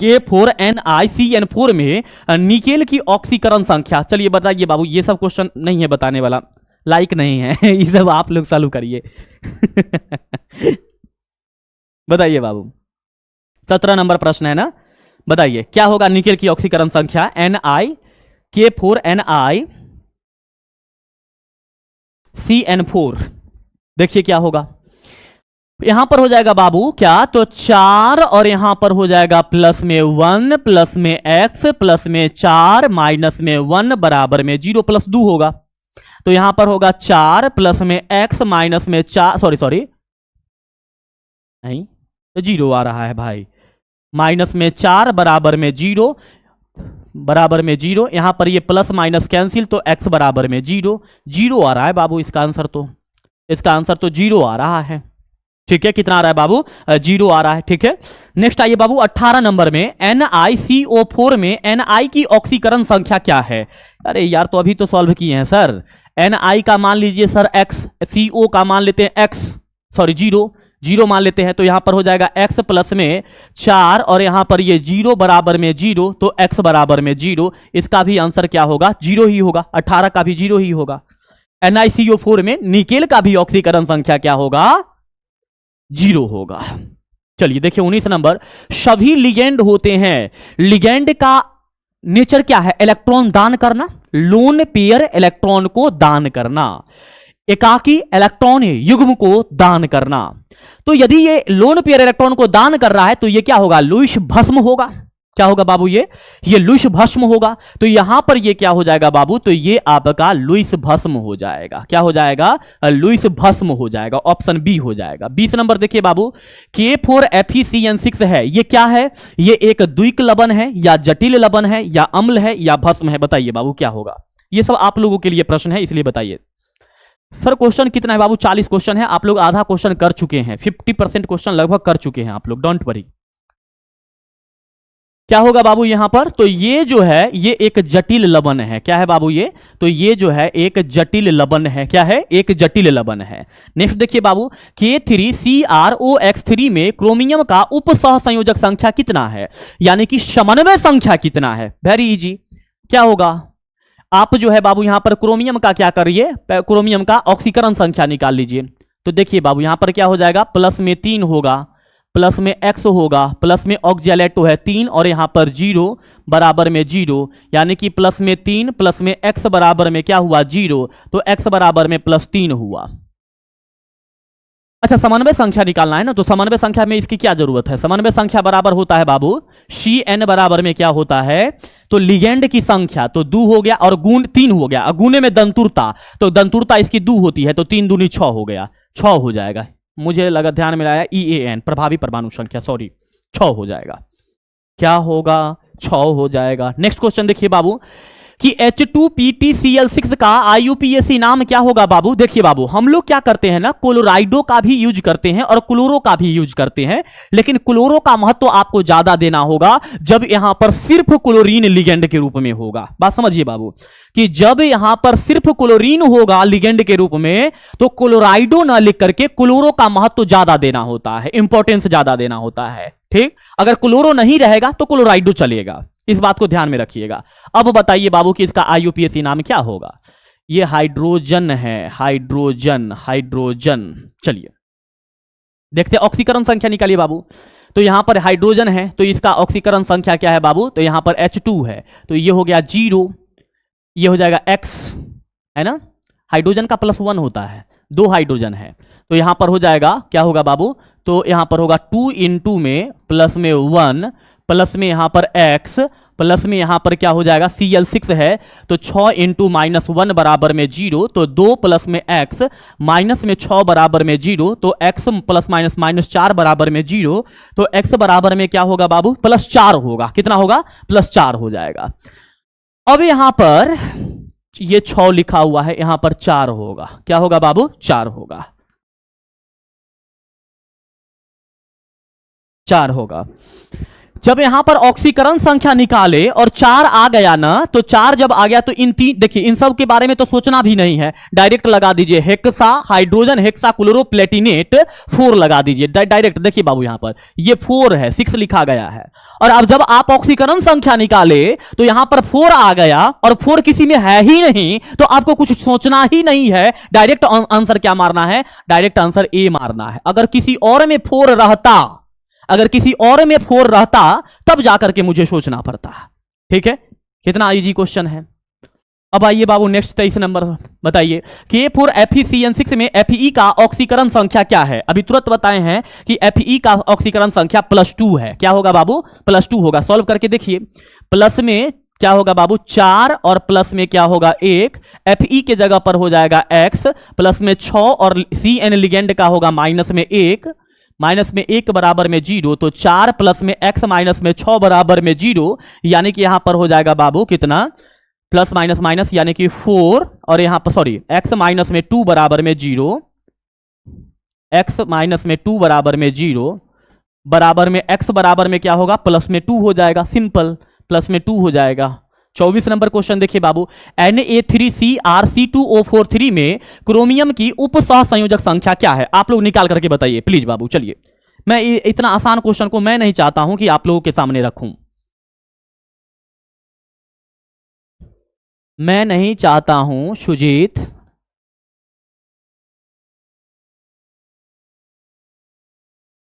K4NiCN4 में निकेल की ऑक्सीकरण संख्या। चलिए बताइए बाबू, ये सब क्वेश्चन नहीं है बताने वाला, लाइक नहीं है ये सब आप लोग चालू करिए बताइए बाबू, 17 नंबर प्रश्न है ना। बताइए क्या होगा निकेल की ऑक्सीकरण संख्या? NiK4NiCN4। देखिए क्या होगा, यहां पर हो जाएगा बाबू क्या? तो 4 और यहां पर हो जाएगा प्लस में 1 प्लस में x प्लस में 4 माइनस में 1 बराबर में 0 प्लस 2 होगा। तो यहां पर होगा 4 प्लस में x माइनस में 4, सॉरी नहीं तो 0 आ रहा है भाई, माइनस में 4 बराबर में 0 बराबर में 0। यहां पर ये प्लस माइनस कैंसिल तो x बराबर में 0, 0 आ रहा है बाबू इसका आंसर। तो इसका आंसर तो 0 आ रहा है। ठीक है, कितना आ रहा है बाबू? 0 आ रहा है। ठीक है, नेक्स्ट आइए बाबू 18 नंबर में NiCO4 में Ni की ऑक्सीकरण संख्या क्या है? अरे यार तो अभी तो सॉल्व किए हैं सर। Ni का मान लीजिए सर x, CO का मान लेते हैं x, सॉरी 0 मान लेते हैं। तो यहां पर हो जाएगा x प्लस में 4 और यहां पर ये 0 बराबर में 0 तो x बराबर में 0। इसका भी आंसर क्या होगा? 0 ही होगा। 18 का भी 0 ही होगा। NiCO4 में निकेल का भी ऑक्सीकरण संख्या क्या होगा? 0 होगा। चलिए देखिए 19 नंबर, सभी लिगेंड होते हैं, लिगेंड का नेचर क्या है? इलेक्ट्रॉन दान करना, लोन पेयर इलेक्ट्रॉन को दान करना, एकाकी इलेक्ट्रॉन युग्म को दान करना। तो यदि ये लोन पेयर इलेक्ट्रॉन को दान कर रहा है तो ये क्या होगा? लुईस भस्म होगा। क्या होगा बाबू? ये लुईस भस्म होगा। तो यहां पर ये क्या हो जाएगा बाबू? तो ये आपका लुईस भस्म हो जाएगा। क्या हो जाएगा? लुईस भस्म हो जाएगा। ऑप्शन बी हो जाएगा। 20 नंबर देखिए बाबू, K4FeCN6 है, ये क्या है? ये एक द्विक लवण है या जटिल लवण है या अम्ल है या भस्म है? बताइए बाबू क्या होगा? ये सब आप लोगों के लिए प्रश्न है इसलिए बताइए। सर क्वेश्चन कितना है बाबू? 40 क्वेश्चन है, आप लोग आधा क्वेश्चन कर चुके हैं, 50% क्वेश्चन लगभग कर चुके हैं आप लोग, डोंट वरी। क्या होगा बाबू यहां पर? तो ये जो है ये एक जटिल लवण है। क्या है बाबू ये? तो ये जो है एक जटिल लवण है। क्या है? एक जटिल लवण है। नेक्स्ट देखिए बाबू, K3CrOX3 में क्रोमियम का उप सह संयोजक संख्या कितना है, यानी कि समन्वय संख्या कितना है? Very easy. क्या होगा? आप जो है बाबू यहां पर क्रोमियम का क्या करिए, क्रोमियम का ऑक्सीकरण संख्या निकाल लीजिए। तो देखिए बाबू यहां पर क्या हो जाएगा, प्लस में 3 होगा, प्लस में x होगा, प्लस में ऑक्जेलेटो है 3 और यहां पर 0 बराबर में 0, यानी कि प्लस में 3 प्लस में x बराबर में क्या हुआ 0, तो x बराबर में प्लस 3 हुआ। अच्छा समन्वय संख्या निकालना है ना, तो समन्वय संख्या में इसकी क्या जरूरत है? समन्वय संख्या बराबर होता है बाबू Cn बराबर में क्या होता है, तो लिगेंड की संख्या, तो 2 हो गया और गुण 3 हो गया, गुणे में दंतुरता, तो दंतुरता इसकी 2 होती है, तो 3 दूनी 6 हो गया, 6 हो जाएगा। मुझे लगा ध्यान में आया EAN प्रभावी परमाणु संख्या, सॉरी 6 हो जाएगा। क्या होगा? 6 हो जाएगा। नेक्स्ट क्वेश्चन देखिए बाबू कि H2PtCl6 का IUPAC नाम क्या होगा बाबू? देखिए बाबू हम लोग क्या करते हैं ना, क्लोराइडो का भी यूज करते हैं और क्लोरो का भी यूज करते हैं, लेकिन क्लोरो का महत्व आपको ज्यादा देना होगा जब यहां पर सिर्फ क्लोरीन लिगेंड के रूप में होगा। बात समझिए बाबू कि जब यहां पर सिर्फ क्लोरीन होगा लिगेंड के रूप में, तो क्लोराइडो ना लिख करके क्लोरो का महत्व ज्यादा देना होता है, इंपॉर्टेंस ज्यादा देना होता है। ठीक, अगर क्लोरो नहीं रहेगा तो क्लोराइडो चलेगा, इस बात को ध्यान में रखिएगा। अब बताइए बाबू कि इसका IUPAC नाम क्या होगा? ये हाइड्रोजन है, हाइड्रोजन, हाइड्रोजन। चलिए देखते हैं, ऑक्सीकरण संख्या निकालिए बाबू। तो यहां पर हाइड्रोजन है तो इसका ऑक्सीकरण संख्या क्या है बाबू? तो यहां पर H2 है, तो ये हो गया 0, ये हो जाएगा X, है ना, हाइड्रोजन का +1 होता है, 2 हाइड्रोजन है, तो यहां पर हो जाएगा क्या होगा बाबू, तो यहां पर होगा 2 × में प्लस में 1 प्लस में यहां पर x प्लस में यहां पर क्या हो जाएगा Cl6 है, तो 6 × -1 बराबर में 0, तो 2 प्लस में x माइनस में 6 बराबर में 0, तो x प्लस माइनस -4 बराबर में 0, तो x बराबर में क्या होगा बाबू? +4 होगा। कितना होगा? +4 हो जाएगा। अब यहां पर ये 6 लिखा हुआ है, यहां पर 4 होगा। क्या होगा बाबू? 4 होगा, 4 होगा। जब यहां पर ऑक्सीकरण संख्या निकाले और 4 आ गया ना, तो 4 जब आ गया तो इन तीन, देखिए इन सब के बारे में तो सोचना भी नहीं है, डायरेक्ट लगा दीजिए हेक्सा हाइड्रोजन हेक्सा क्लोरोप्लेटिनेट 4 लगा दीजिए डायरेक्ट। देखिए बाबू यहां पर ये 4 है, 6 लिखा गया है, और अब जब आप ऑक्सीकरण संख्या निकाले तो यहां पर 4 आ गया और 4 किसी में है ही नहीं, तो आपको कुछ सोचना ही नहीं है, डायरेक्ट आंसर क्या मारना है? डायरेक्ट आंसर ए मारना है। अगर किसी और में 4 रहता, अगर किसी और में 4 रहता तब जाकर के मुझे सोचना पड़ता। ठीक है, कितना इजी क्वेश्चन है। अब आइए बाबू नेक्स्ट 23 नंबर बताइए कि K4FeCN6 में Fe का ऑक्सीकरण संख्या क्या है? अभी तुरंत बताए हैं कि Fe का ऑक्सीकरण संख्या +2 है। क्या होगा बाबू? +2 होगा। सॉल्व करके देखिए, प्लस में क्या होगा बाबू 4 और प्लस में क्या होगा 1, Fe के जगह पर हो जाएगा x, प्लस में 6 और Cn लिगेंड का होगा माइनस में 1, माइनस में 1 बराबर में 0, तो 4 प्लस में x माइनस में 6 बराबर में 0, यानी कि यहां पर हो जाएगा बाबू कितना? प्लस माइनस माइनस यानी कि 4, और यहां पर सॉरी x माइनस में 2 बराबर में 0, x माइनस में 2 बराबर में 0 बराबर में x बराबर में क्या होगा? प्लस में 2 हो जाएगा, सिंपल प्लस में 2 हो जाएगा। 24 नंबर क्वेश्चन देखिए बाबू, Na3CrC2O43 में क्रोमियम की उप सह संयोजक संख्या क्या है? आप लोग निकाल करके बताइए प्लीज बाबू। चलिए, मैं इतना आसान क्वेश्चन को मैं नहीं चाहता हूं कि आप लोगों के सामने रखूं, मैं नहीं चाहता हूं सुजीत।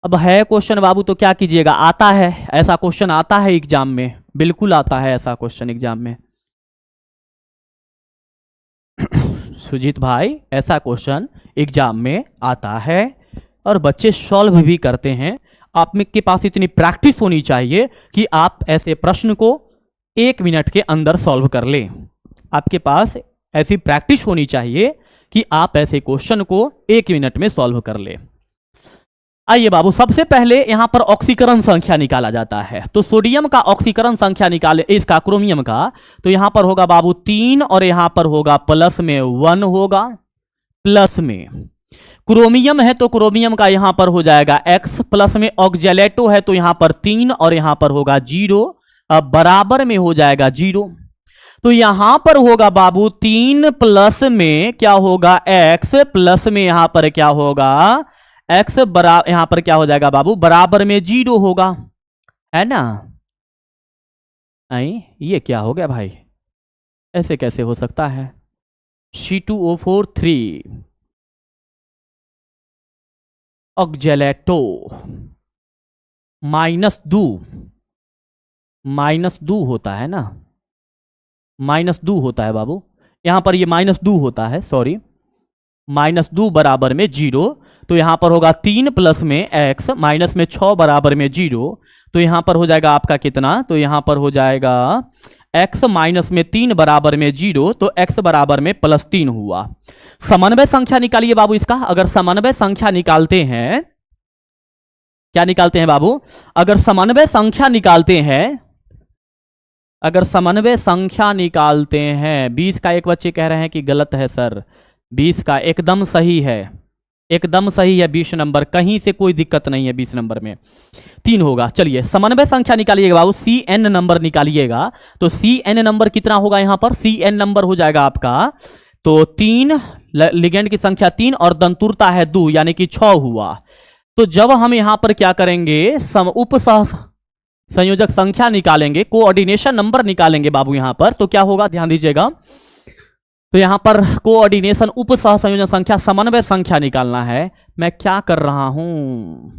अब है क्वेश्चन बाबू तो क्या कीजिएगा, आता है ऐसा क्वेश्चन, आता है एग्जाम में, बिल्कुल आता है ऐसा क्वेश्चन एग्जाम में। सुजीत भाई ऐसा क्वेश्चन एग्जाम में आता है और बच्चे सॉल्व भी करते हैं। आप के पास इतनी प्रैक्टिस होनी चाहिए कि आप ऐसे प्रश्न को 1 मिनट के अंदर सॉल्व कर लें। आपके पास ऐसी प्रैक्टिस होनी चाहिए कि आप ऐसे क्वेश्चन को 1 मिनट में सॉल्व कर लें। आइए बाबू, सबसे पहले यहां पर ऑक्सीकरण संख्या निकाला जाता है, तो सोडियम का ऑक्सीकरण संख्या निकाले, इसका क्रोमियम का, तो यहां पर होगा बाबू 3 और यहां पर होगा प्लस में 1 होगा, प्लस में। क्रोमियम है तो क्रोमियम का यहां पर हो जाएगा x, प्लस में ऑक्जेलेटो है तो यहां पर 3 और यहां पर होगा 0, अब बराबर में हो जाएगा 0। तो यहां पर होगा बाबू 3 प्लस में क्या होगा x, प्लस में यहां पर क्या होगा x बराबर, यहां पर क्या हो जाएगा बाबू बराबर में 0 होगा, है ना। ये क्या हो गया भाई, ऐसे कैसे हो सकता है। C2O4 3 ऑक्जेलेटो -2 होता है ना, -2 होता है बाबू, यहां पर ये -2 होता है, सॉरी -2 बराबर में 0। तो यहां पर होगा 3 प्लस में x माइनस में 6 बराबर में 0। तो यहां पर हो जाएगा आपका कितना, तो यहां पर हो जाएगा x माइनस में 3 बराबर में 0, तो x बराबर में +3 हुआ। समन्वय संख्या निकालिए बाबू इसका। अगर समन्वय संख्या निकालते हैं, क्या निकालते हैं बाबू, अगर समन्वय संख्या निकालते हैं, अगर समन्वय संख्या निकालते हैं, 20 का एक बच्चे कह रहे हैं कि गलत है सर, 20 का एकदम सही है, एकदम सही है 20 नंबर, कहीं से कोई दिक्कत नहीं है, 20 नंबर में 3 होगा। चलिए समन्वय संख्या निकालिएगा बाबू, CN नंबर निकालिएगा। तो CN नंबर कितना होगा यहां पर, CN नंबर हो जाएगा आपका, तो 3 लिगेंड की संख्या 3 और दंतुरता है 2 यानी कि 6 हुआ। तो जब हम यहां पर क्या करेंगे, उप संयोजक संख्या निकालेंगे, कोऑर्डिनेशन नंबर निकालेंगे बाबू यहां पर, तो क्या होगा ध्यान दीजिएगा। तो यहां पर कोऑर्डिनेशन उप सहसंयोजक संख्या समन्वय संख्या निकालना है। मैं क्या कर रहा हूं,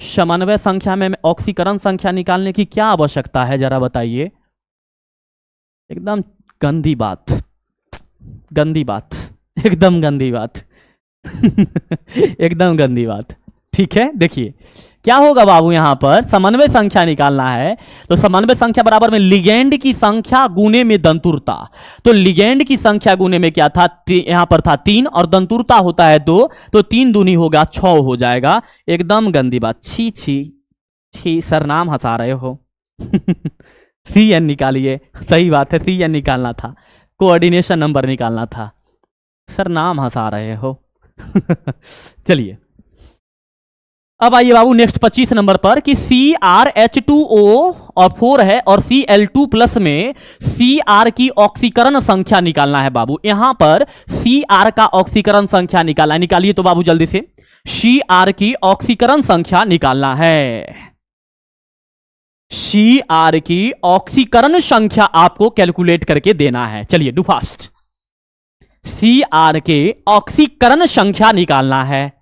समन्वय संख्या में ऑक्सीकरण संख्या निकालने की क्या आवश्यकता है, जरा बताइए। एकदम गंदी बात, गंदी बात, एकदम गंदी बात एकदम गंदी बात। ठीक है, देखिए क्या होगा बाबू, यहां पर समन्वय संख्या निकालना है, तो समन्वय संख्या बराबर में लिगेंड की संख्या गुने में दंतुरता। तो लिगेंड की संख्या गुने में क्या था, यहां पर था 3 और दंतुरता होता है 2, तो 3 दूनी होगा 6 हो जाएगा। एकदम गंदी बात, छी छी छी, सर नाम हंसा रहे हो CN निकालिए, सही बात है CN निकालना था, कोऑर्डिनेशन नंबर निकालना था, सर नाम हंसा रहे हो चलिए अब आइए बाबू नेक्स्ट 25 नंबर पर कि CrH2O और 4 है और Cl2 प्लस में Cr की ऑक्सीकरण संख्या निकालना है बाबू। यहां पर Cr का ऑक्सीकरण संख्या निकालना है, निकालिए तो बाबू जल्दी से, Cr की ऑक्सीकरण संख्या निकालना है। Cr की ऑक्सीकरण संख्या आपको कैलकुलेट करके देना है, चलिए डू फास्ट। Cr के ऑक्सीकरण संख्या निकालना है।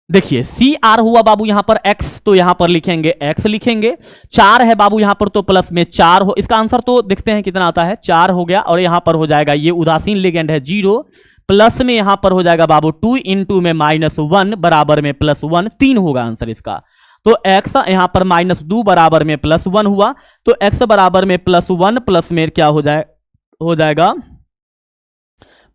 देखिए Cr हुआ बाबू यहां पर x, तो यहां पर लिखेंगे x लिखेंगे, 4 है बाबू यहां पर तो प्लस में 4 हो, इसका आंसर तो देखते हैं कितना आता है, 4 हो गया। और यहां पर हो जाएगा ये उदासीन लिगेंड है 0, प्लस में यहां पर हो जाएगा बाबू 2 इंटू में -1 बराबर में +1, 3 होगा आंसर इसका। तो x यहां पर -2 बराबर में +1 हुआ, तो x बराबर में +1 प्लस में क्या हो जाएगा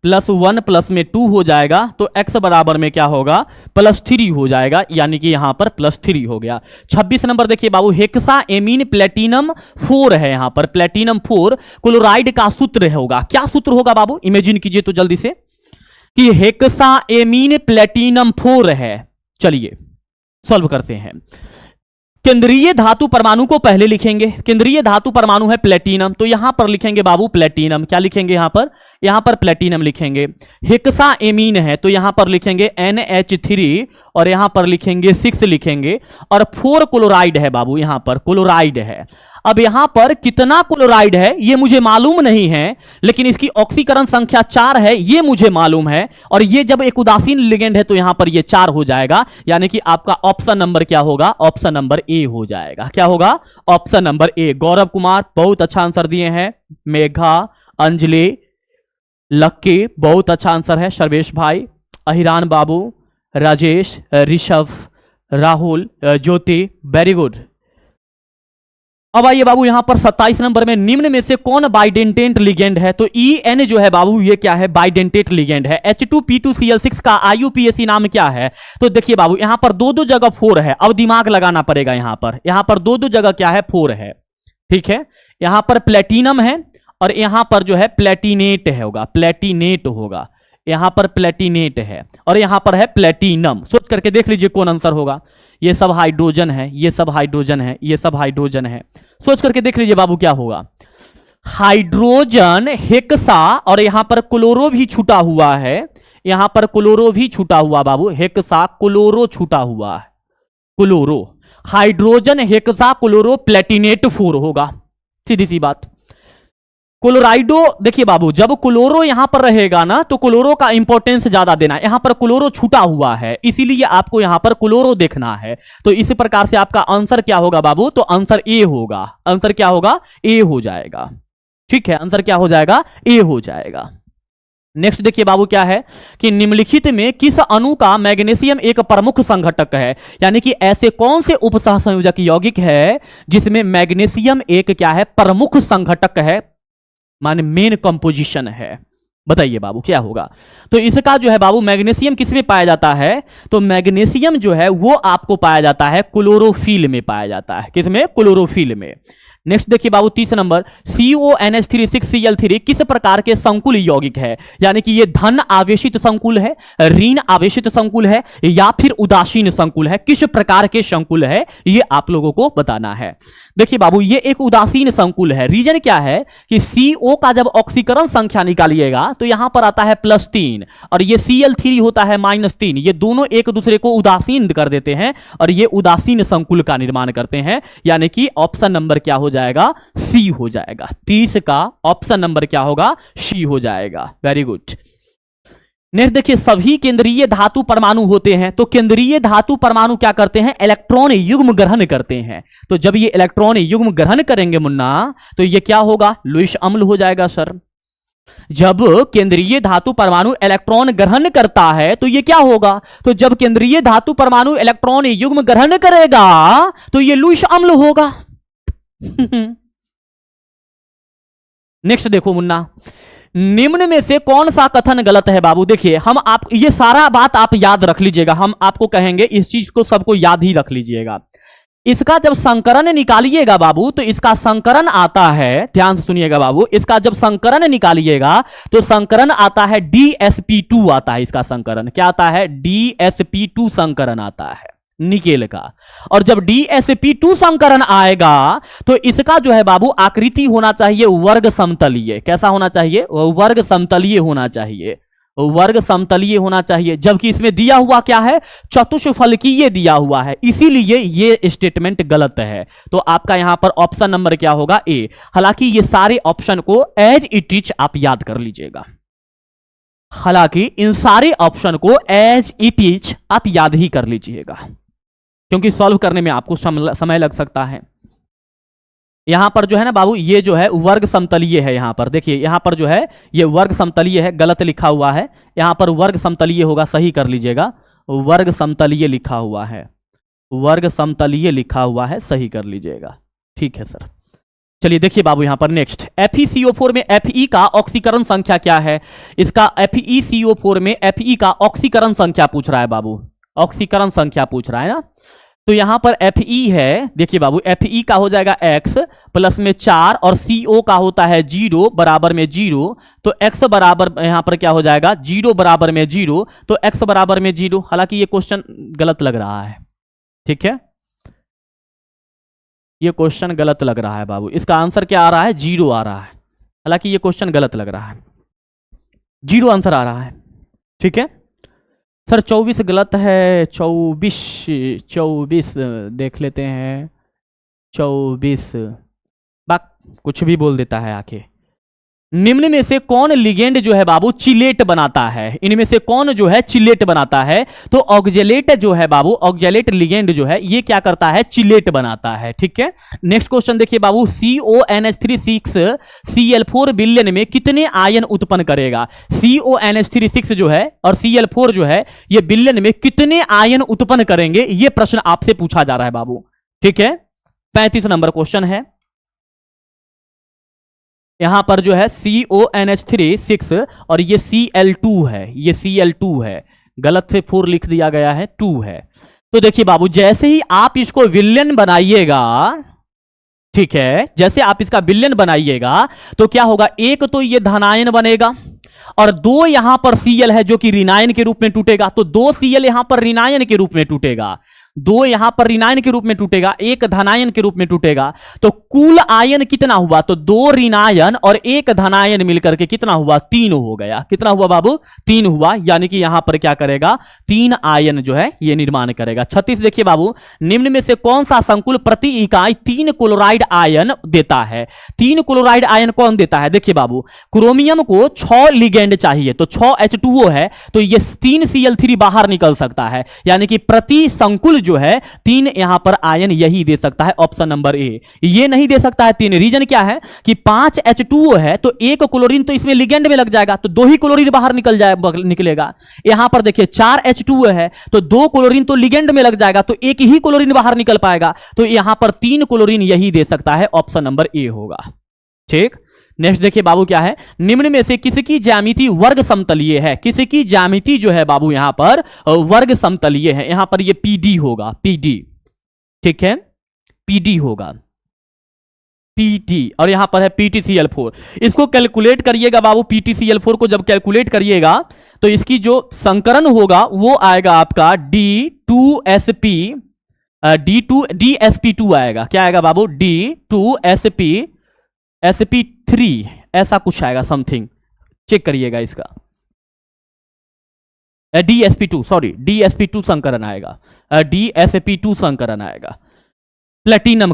+1 प्लस में 2 हो जाएगा, तो x बराबर में क्या होगा +3 हो जाएगा, यानी कि यहां पर +3 हो गया। 26 नंबर देखिए बाबू, हेक्सा एमीन प्लेटिनम 4 है, यहां पर प्लेटिनम 4 क्लोराइड का सूत्र होगा। क्या सूत्र होगा बाबू, इमेजिन कीजिए तो जल्दी से, कि हेक्सा एमीन प्लेटिनम 4 है। चलिए सॉल्व करते हैं। केंद्रीय धातु परमाणु को पहले लिखेंगे, केंद्रीय धातु परमाणु है प्लेटिनम, तो यहां पर लिखेंगे बाबू प्लेटिनम, क्या लिखेंगे यहां पर प्लेटिनम लिखेंगे। हेक्सा एमीन है तो यहां पर लिखेंगे NH3 और यहां पर लिखेंगे 6 लिखेंगे, और 4 क्लोराइड है बाबू, यहां पर क्लोराइड है। अब यहां पर कितना क्लोराइड है ये मुझे मालूम नहीं है, लेकिन इसकी ऑक्सीकरण संख्या 4 है ये मुझे मालूम है, और ये जब एक उदासीन लिगेंड है तो यहां पर ये 4 हो जाएगा, यानी कि आपका ऑप्शन नंबर क्या होगा, ऑप्शन नंबर ए हो जाएगा। क्या होगा, option number A. Gaurav Kumar बहुत अच्छा आंसर दिए हैं, मेघा, अंजलि, लक्की बहुत अच्छा आंसर है, सर्वेश भाई, अहिरान बाबू, राजेश, ऋषभ, राहुल, ज्योति, वेरी गुड। अब आइए बाबू यहां पर 27 नंबर में, निम्न में से कौन बाइडेंटेट लिगेंड है, तो EN जो है बाबू ये क्या है, बाइडेंटेट लिगेंड है। H2P2Cl6 का IUPAC नाम क्या है, तो देखिए बाबू यहां पर दो जगह 4 है, अब दिमाग लगाना पड़ेगा, यहां पर दो जगह क्या है, 4 है, ठीक है। यहां पर प्लेटिनम है और यहां पर जो है प्लेटिनेट होगा, प्लेटिनेट होगा, यहां पर प्लेटिनेट है और यहां पर है प्लेटिनम। सोच करके देख लीजिए कौन आंसर होगा। ये सब हाइड्रोजन है, ये सब हाइड्रोजन है, ये सब हाइड्रोजन है। सोच करके देख लीजिए बाबू क्या होगा। हाइड्रोजन हेक्सा और यहां पर क्लोरो भी छूटा हुआ है, यहां पर क्लोरो भी छूटा हुआ बाबू, हेक्सा क्लोरो छूटा हुआ है, chloro. Hydrogen hexa chloro Palatinate 4 होगा, सीधी सी बात। क्लोराइडो देखिए बाबू, जब क्लोरो यहां पर रहेगा ना तो क्लोरो का इंपॉर्टेंस ज्यादा देना है। यहां पर क्लोरो छूटा हुआ है, इसीलिए आपको यहां पर क्लोरो देखना है। तो इस प्रकार से आपका आंसर क्या होगा बाबू, तो आंसर ए होगा। आंसर क्या होगा, ए हो जाएगा। ठीक है, आंसर क्या हो जाएगा, ए हो जाएगा। नेक्स्ट देखिए बाबू क्या है कि निम्नलिखित में किस अणु का मैग्नीशियम एक प्रमुख संघटक है, यानी कि ऐसे कौन से उपसहसंयोजक यौगिक है जिसमें मैग्नीशियम एक क्या है, प्रमुख संघटक है, माने मेन कंपोजिशन है। बताइए बाबू क्या होगा। तो इसका जो है बाबू मैग्नीशियम किसमें पाया जाता है, तो मैग्नीशियम जो है वो आपको पाया जाता है क्लोरोफिल में पाया जाता है। किसमें, क्लोरोफिल में। नेक्स्ट देखिए बाबू 30 नंबर, CONH3 किस प्रकार के संकुल यौगिक है, यानी कि ये धन आवेशित संकुल है, ऋण आवेशित संकुल है या फिर उदासीन संकुल है, किस प्रकार के संकुल है ये आप लोगों को बताना है। देखिए बाबू ये एक उदासीन संकुल है। रीजन क्या है कि CO का जब ऑक्सीकरण संख्या निकालिएगा तो यहां पर आता है +3 और ये Cl3 होता है -3। ये दोनों एक दूसरे को उदासीन कर देते हैं और ये उदासीन संकुल का निर्माण करते हैं, यानी कि ऑप्शन नंबर क्या हो जाएगा, सी हो जाएगा। 30 का ऑप्शन नंबर क्या होगा, सी हो जाएगा। Very good. नेक्स्ट देखिए, सभी केंद्रीय धातु परमाणु होते हैं, तो केंद्रीय धातु परमाणु क्या करते हैं, इलेक्ट्रॉन युग्म ग्रहण करते हैं। तो जब ये इलेक्ट्रॉन युग्म ग्रहण करेंगे मुन्ना, तो ये क्या होगा, लुईस अम्ल हो जाएगा सर। जब केंद्रीय धातु परमाणु इलेक्ट्रॉन ग्रहण करता है तो ये क्या होगा, तो जब केंद्रीय धातु परमाणु इलेक्ट्रॉन युग्म ग्रहण करेगा तो ये लुईस अम्ल होगा। नेक्स्ट देखो मुन्ना, निम्न में से कौन सा कथन गलत है बाबू। देखिए हम आप ये सारा बात आप याद रख लीजिएगा, हम आपको कहेंगे इस चीज को सबको याद ही रख लीजिएगा। इसका जब संकरण निकालिएगा बाबू तो इसका संकरण आता है, ध्यान से सुनिएगा बाबू, इसका जब संकरण निकालिएगा तो संकरण आता है DsP2 आता है। इसका संकरण क्या आता है, DsP2 संकरण आता है निकेल का। और जब DsP2 संकरण आएगा तो इसका जो है बाबू आकृति होना चाहिए वर्ग समतलीय। कैसा होना चाहिए, वर्ग समतलीय होना चाहिए, वर्ग समतलीय होना चाहिए। जबकि इसमें दिया हुआ क्या है, चतुष्फलकीय दिया हुआ है, इसीलिए ये स्टेटमेंट गलत है। तो आपका यहां पर ऑप्शन नंबर क्या होगा, ए। हालांकि ये सारे ऑप्शन को एज इट इज आप याद कर लीजिएगा, हालांकि इन सारे ऑप्शन को एज इट इज आप याद ही कर लीजिएगा, क्योंकि सॉल्व करने में आपको समय लग सकता है। यहां पर जो है ना बाबू, ये जो है वर्ग समतलीय है। यहां पर देखिए, यहां पर जो है ये वर्ग समतलीय है, गलत लिखा हुआ है। यहां पर वर्ग समतलीय होगा, सही कर लीजिएगा, वर्ग समतलीय लिखा हुआ है, वर्ग समतलीय लिखा हुआ है, सही कर लीजिएगा। ठीक है सर। चलिए देखिए बाबू यहां पर नेक्स्ट, FeCO4 में Fe का ऑक्सीकरण संख्या क्या है। इसका FeCO4 में Fe का ऑक्सीकरण संख्या पूछ रहा है बाबू, ऑक्सीकरण संख्या पूछ रहा है ना। तो यहां पर Fe है, देखिए बाबू Fe का हो जाएगा x प्लस में 4 और CO का होता है 0 बराबर में 0। तो x बराबर यहां पर क्या हो जाएगा, 0 बराबर में 0, तो x बराबर में 0। हालांकि ये क्वेश्चन गलत लग रहा है, ठीक है, ये क्वेश्चन गलत लग रहा है बाबू। इसका आंसर क्या आ रहा है, 0 आ रहा है। हालांकि ये क्वेश्चन गलत लग रहा है, 0 आंसर आ रहा है। ठीक है सर, 24 गलत है, 24 देख लेते हैं, 24 बाक कुछ भी बोल देता है आके। निम्न में से कौन लिगेंड जो है बाबू चिलेट बनाता है, इनमें से कौन जो है चिलेट बनाता है। तो ऑक्जेलेट जो है बाबू, ऑक्जेलेट लिगेंड जो है ये क्या करता है, चिलेट बनाता है। ठीक है, नेक्स्ट क्वेश्चन देखिए बाबू, CONH3 विलयन में कितने आयन उत्पन्न करेगा। CONH3 जो है और Cl4 जो है ये विलयन में कितने आयन उत्पन्न करेंगे, ये प्रश्न आपसे पूछा जा रहा है बाबू। ठीक है, 35 नंबर क्वेश्चन है। यहां पर जो है CONH3 और ये Cl2 है, ये Cl2 है, गलत से 4 लिख दिया गया है, 2 है। तो देखिए बाबू जैसे ही आप इसको विलयन बनाइएगा, ठीक है, जैसे आप इसका विलयन बनाइएगा तो क्या होगा, एक तो ये धनायन बनेगा और 2 यहां पर Cl है जो कि ऋणायन के रूप में टूटेगा, तो 2 Cl यहां पर ऋणायन के रूप में टूटेगा, 2 यहां पर ऋणायन के रूप में टूटेगा, 1 धनायन के रूप में टूटेगा। तो कुल आयन कितना हुआ? तो 2 ऋणायन और 1 धनायन मिलकर के कितना हुआ? 3 हो गया। कितना हुआ बाबू? 3 हुआ। यानी कि यहां पर क्या करेगा? 3 आयन जो है ये निर्माण करेगा। 36 देखिए बाबू, निम्न में से कौन सा संकुल प्रति इकाई 3 क्लोराइड आयन देता है? 3 क्लोराइड आयन कौन देता है? देखिए बाबू, क्रोमियम को 6 लिगेंड चाहिए, तो 6 H2O है, तो ये 3 Cl3 बाहर निकल सकता है। यानी कि प्रति संकुल जो है 3 यहां पर आयन यही दे सकता है, ऑप्शन नंबर ए। ये नहीं दे सकता है 3। रीजन क्या है कि 5 H2O है, तो 1 क्लोरीन तो इसमें लिगेंड में लग जाएगा, तो 2 ही क्लोरीन बाहर निकलेगा। यहां पर देखिए 4 H2O है, तो 2 क्लोरीन तो लिगेंड में लग जाएगा, तो 1 ही क्लोरीन बाहर निकल पाएगा। तो यहां पर 3 क्लोरीन यही दे सकता है, ऑप्शन नंबर ए होगा। ठीक, नेक्स्ट देखिए बाबू क्या है, निम्न में से किसकी ज्यामिति वर्ग समतलीय है? किसकी ज्यामिति जो है बाबू यहां पर वर्ग समतलीय है? यहां पर ये पीडी होगा, पीडी। ठीक है, पीडी होगा, पीटी, और यहां पर है PtCl4। इसको कैलकुलेट करिएगा बाबू, PtCl4 को जब कैलकुलेट करिएगा तो इसकी जो संकरण होगा वो आएगा आपका DSP2 आएगा। क्या आएगा बाबू? D2SP3 ऐसा कुछ आएगा समथिंग, चेक करिएगा इसका। DSP2 संकरण आएगा, DSP2 संकरण आएगा प्लेटिनम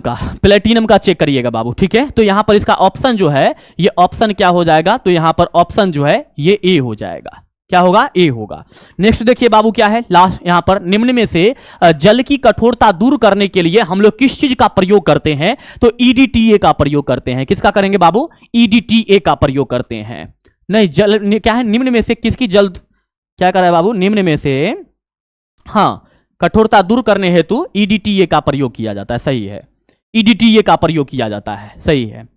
का चेक करिएगा बाबू। ठीक है, तो यहां पर इसका ऑप्शन जो है ये ऑप्शन क्या हो जाएगा? तो यहां पर ऑप्शन जो है ये ए हो जाएगा। क्या होगा? ए होगा। नेक्स्ट देखिए बाबू क्या है लास्ट, यहां पर निम्न में से जल की कठोरता दूर करने के लिए हम लोग किस चीज का प्रयोग करते हैं? तो EDTA का प्रयोग करते हैं। किसका करेंगे बाबू? EDTA का प्रयोग करते हैं। नहीं, जल क्या है, निम्न में से किसकी जल क्या कर रहा है बाबू? निम्न में से हाँ, कठोरता दूर करने हेतु EDTA का प्रयोग किया जाता है। सही है, EDTA का प्रयोग किया जाता है, सही है।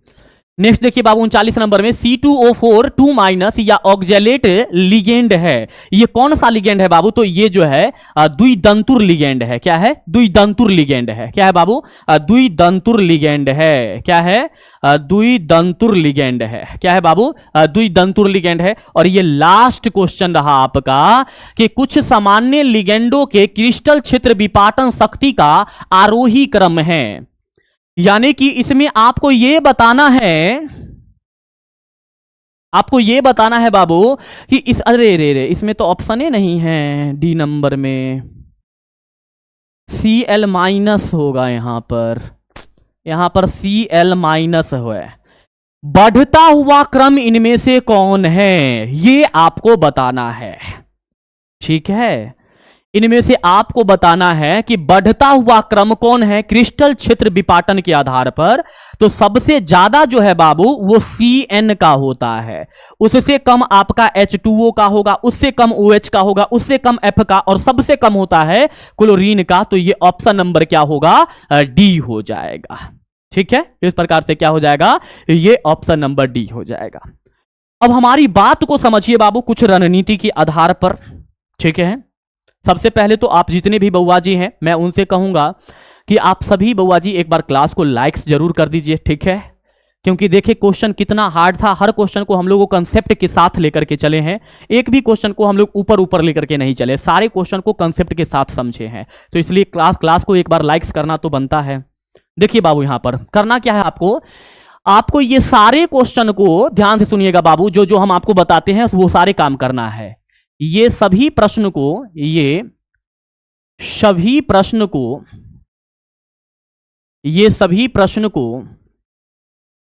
नेक्स्ट देखिए बाबू 39 नंबर में C2O4 2- या ऑक्जेलेट लिगेंड है। ये कौन सा लिगेंड है बाबू? तो ये जो है द्विदंतुर लिगेंड है। क्या है? द्विदंतुर लिगेंड है। क्या है बाबू? द्विदंतुर लिगेंड है। क्या है? द्विदंतुर लिगेंड है। क्या है बाबू? द्विदंतुर लिगेंड है। और ये लास्ट क्वेश्चन रहा आपका कि कुछ सामान्य लिगेंडों के क्रिस्टल क्षेत्र विपाटन शक्ति का आरोही क्रम है। यानी कि इसमें आपको ये बताना है बाबू कि इस अरे इसमें तो ऑप्शन ही नहीं है। डी नंबर में Cl- होगा, यहां पर Cl- है। बढ़ता हुआ क्रम इनमें से कौन है ये आपको बताना है। ठीक है, इनमें से आपको बताना है कि बढ़ता हुआ क्रम कौन है क्रिस्टल क्षेत्र विपाटन के आधार पर। तो सबसे ज्यादा जो है बाबू वो Cn का होता है, उससे कम आपका H2O का होगा, उससे कम OH का होगा, उससे कम F का, और सबसे कम होता है क्लोरीन का। तो ये ऑप्शन नंबर क्या होगा? डी हो जाएगा। ठीक है, इस प्रकार से क्या हो जाएगा? ये ऑप्शन नंबर डी हो जाएगा। अब हमारी बात को समझिए बाबू कुछ रणनीति के आधार पर। ठीक है, सबसे पहले तो आप जितने भी बउआ जी हैं मैं उनसे कहूंगा कि आप सभी बउआ जी एक बार क्लास को लाइक्स जरूर कर दीजिए। ठीक है, क्योंकि देखिए क्वेश्चन कितना हार्ड था, हर क्वेश्चन को हम लोग कंसेप्ट के साथ लेकर के चले हैं। एक भी क्वेश्चन को हम लोग ऊपर ऊपर लेकर के नहीं चले, सारे क्वेश्चन को कंसेप्ट के साथ समझे हैं। तो इसलिए क्लास को एक बार लाइक्स करना तो बनता है। देखिए बाबू यहां पर करना क्या है, आपको ये सारे क्वेश्चन को ध्यान से सुनिएगा बाबू, जो हम आपको बताते हैं वो सारे काम करना है। ये सभी प्रश्न को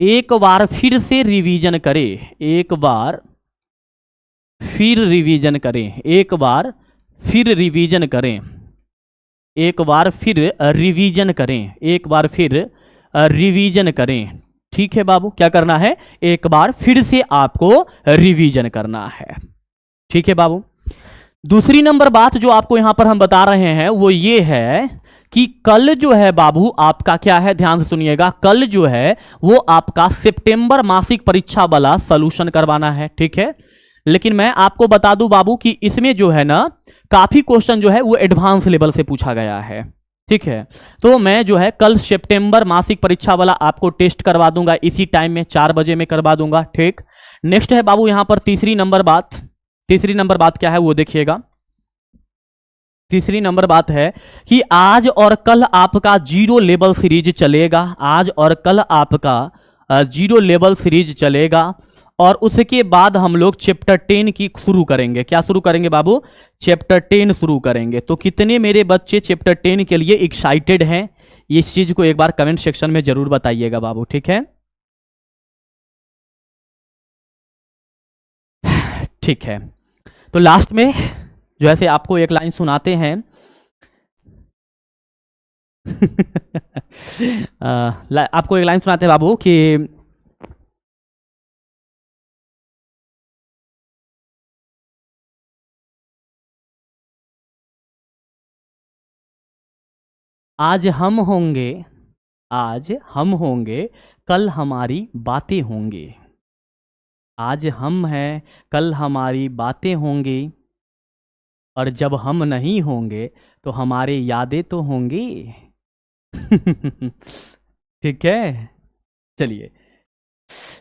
एक बार फिर से रिवीजन करें, एक बार फिर रिवीजन करें। ठीक है बाबू, क्या करना है? एक बार फिर से आपको रिवीजन करना है। ठीक है बाबू, दूसरी नंबर बात जो आपको यहां पर हम बता रहे हैं वो ये है कि कल जो है बाबू आपका क्या है, ध्यान से सुनिएगा, कल जो है वो आपका सितंबर मासिक परीक्षा वाला सॉल्यूशन करवाना है। ठीक है, लेकिन मैं आपको बता दूं बाबू कि इसमें जो है ना काफी क्वेश्चन जो है वो एडवांस लेवल से पूछा गया है। ठीक है, तो मैं जो है कल सितंबर मासिक परीक्षा वाला आपको टेस्ट करवा दूंगा, इसी टाइम में 4 बजे में करवा दूंगा। ठीक, नेक्स्ट है बाबू यहाँ पर तीसरी नंबर बात क्या है वो देखिएगा। तीसरी नंबर बात है कि आज और कल आपका 0 लेवल सीरीज चलेगा। आज और कल आपका 0 लेवल सीरीज चलेगा और उसके बाद हम लोग चैप्टर 10 की शुरू करेंगे। क्या शुरू करेंगे बाबू? चैप्टर 10 शुरू करेंगे। तो कितने मेरे बच्चे चैप्टर 10 के लिए एक्साइटेड हैं, इस चीज को एक बार कमेंट सेक्शन में जरूर बताइएगा बाबू। ठीक है, ठीक है। तो लास्ट में जो ऐसे आपको एक लाइन सुनाते हैं आपको एक लाइन सुनाते हैं बाबू कि आज हम होंगे कल हमारी बातें होंगी। आज हम हैं कल हमारी बातें होंगी और जब हम नहीं होंगे तो हमारी यादें तो होंगी। ठीक है, चलिए।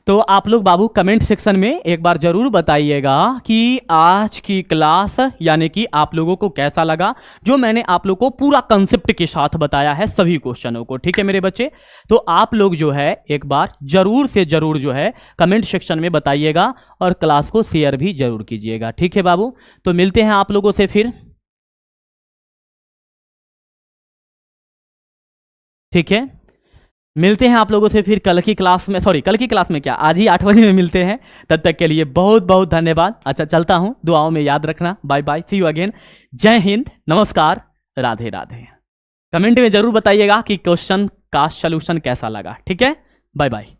तो आप लोग बाबू कमेंट सेक्शन में एक बार जरूर बताइएगा कि आज की क्लास यानी कि आप लोगों को कैसा लगा, जो मैंने आप लोगों को पूरा कंसेप्ट के साथ बताया है सभी क्वेश्चनों को। ठीक है मेरे बच्चे, तो आप लोग जो है एक बार जरूर से जरूर जो है कमेंट सेक्शन में बताइएगा और क्लास को शेयर भी जरूर कीजिएगा। ठीक है बाबू, तो मिलते हैं आप लोगों से फिर। ठीक है, मिलते हैं आप लोगों से फिर कल की क्लास में, सॉरी कल की क्लास में क्या, आज ही 8 बजे में मिलते हैं। तब तक के लिए बहुत बहुत धन्यवाद। अच्छा चलता हूं, दुआओं में याद रखना। Bye bye, see you again. जय हिंद, नमस्कार, राधे राधे। कमेंट में जरूर बताइएगा कि क्वेश्चन का सलूशन कैसा लगा। ठीक है, बाय बाय।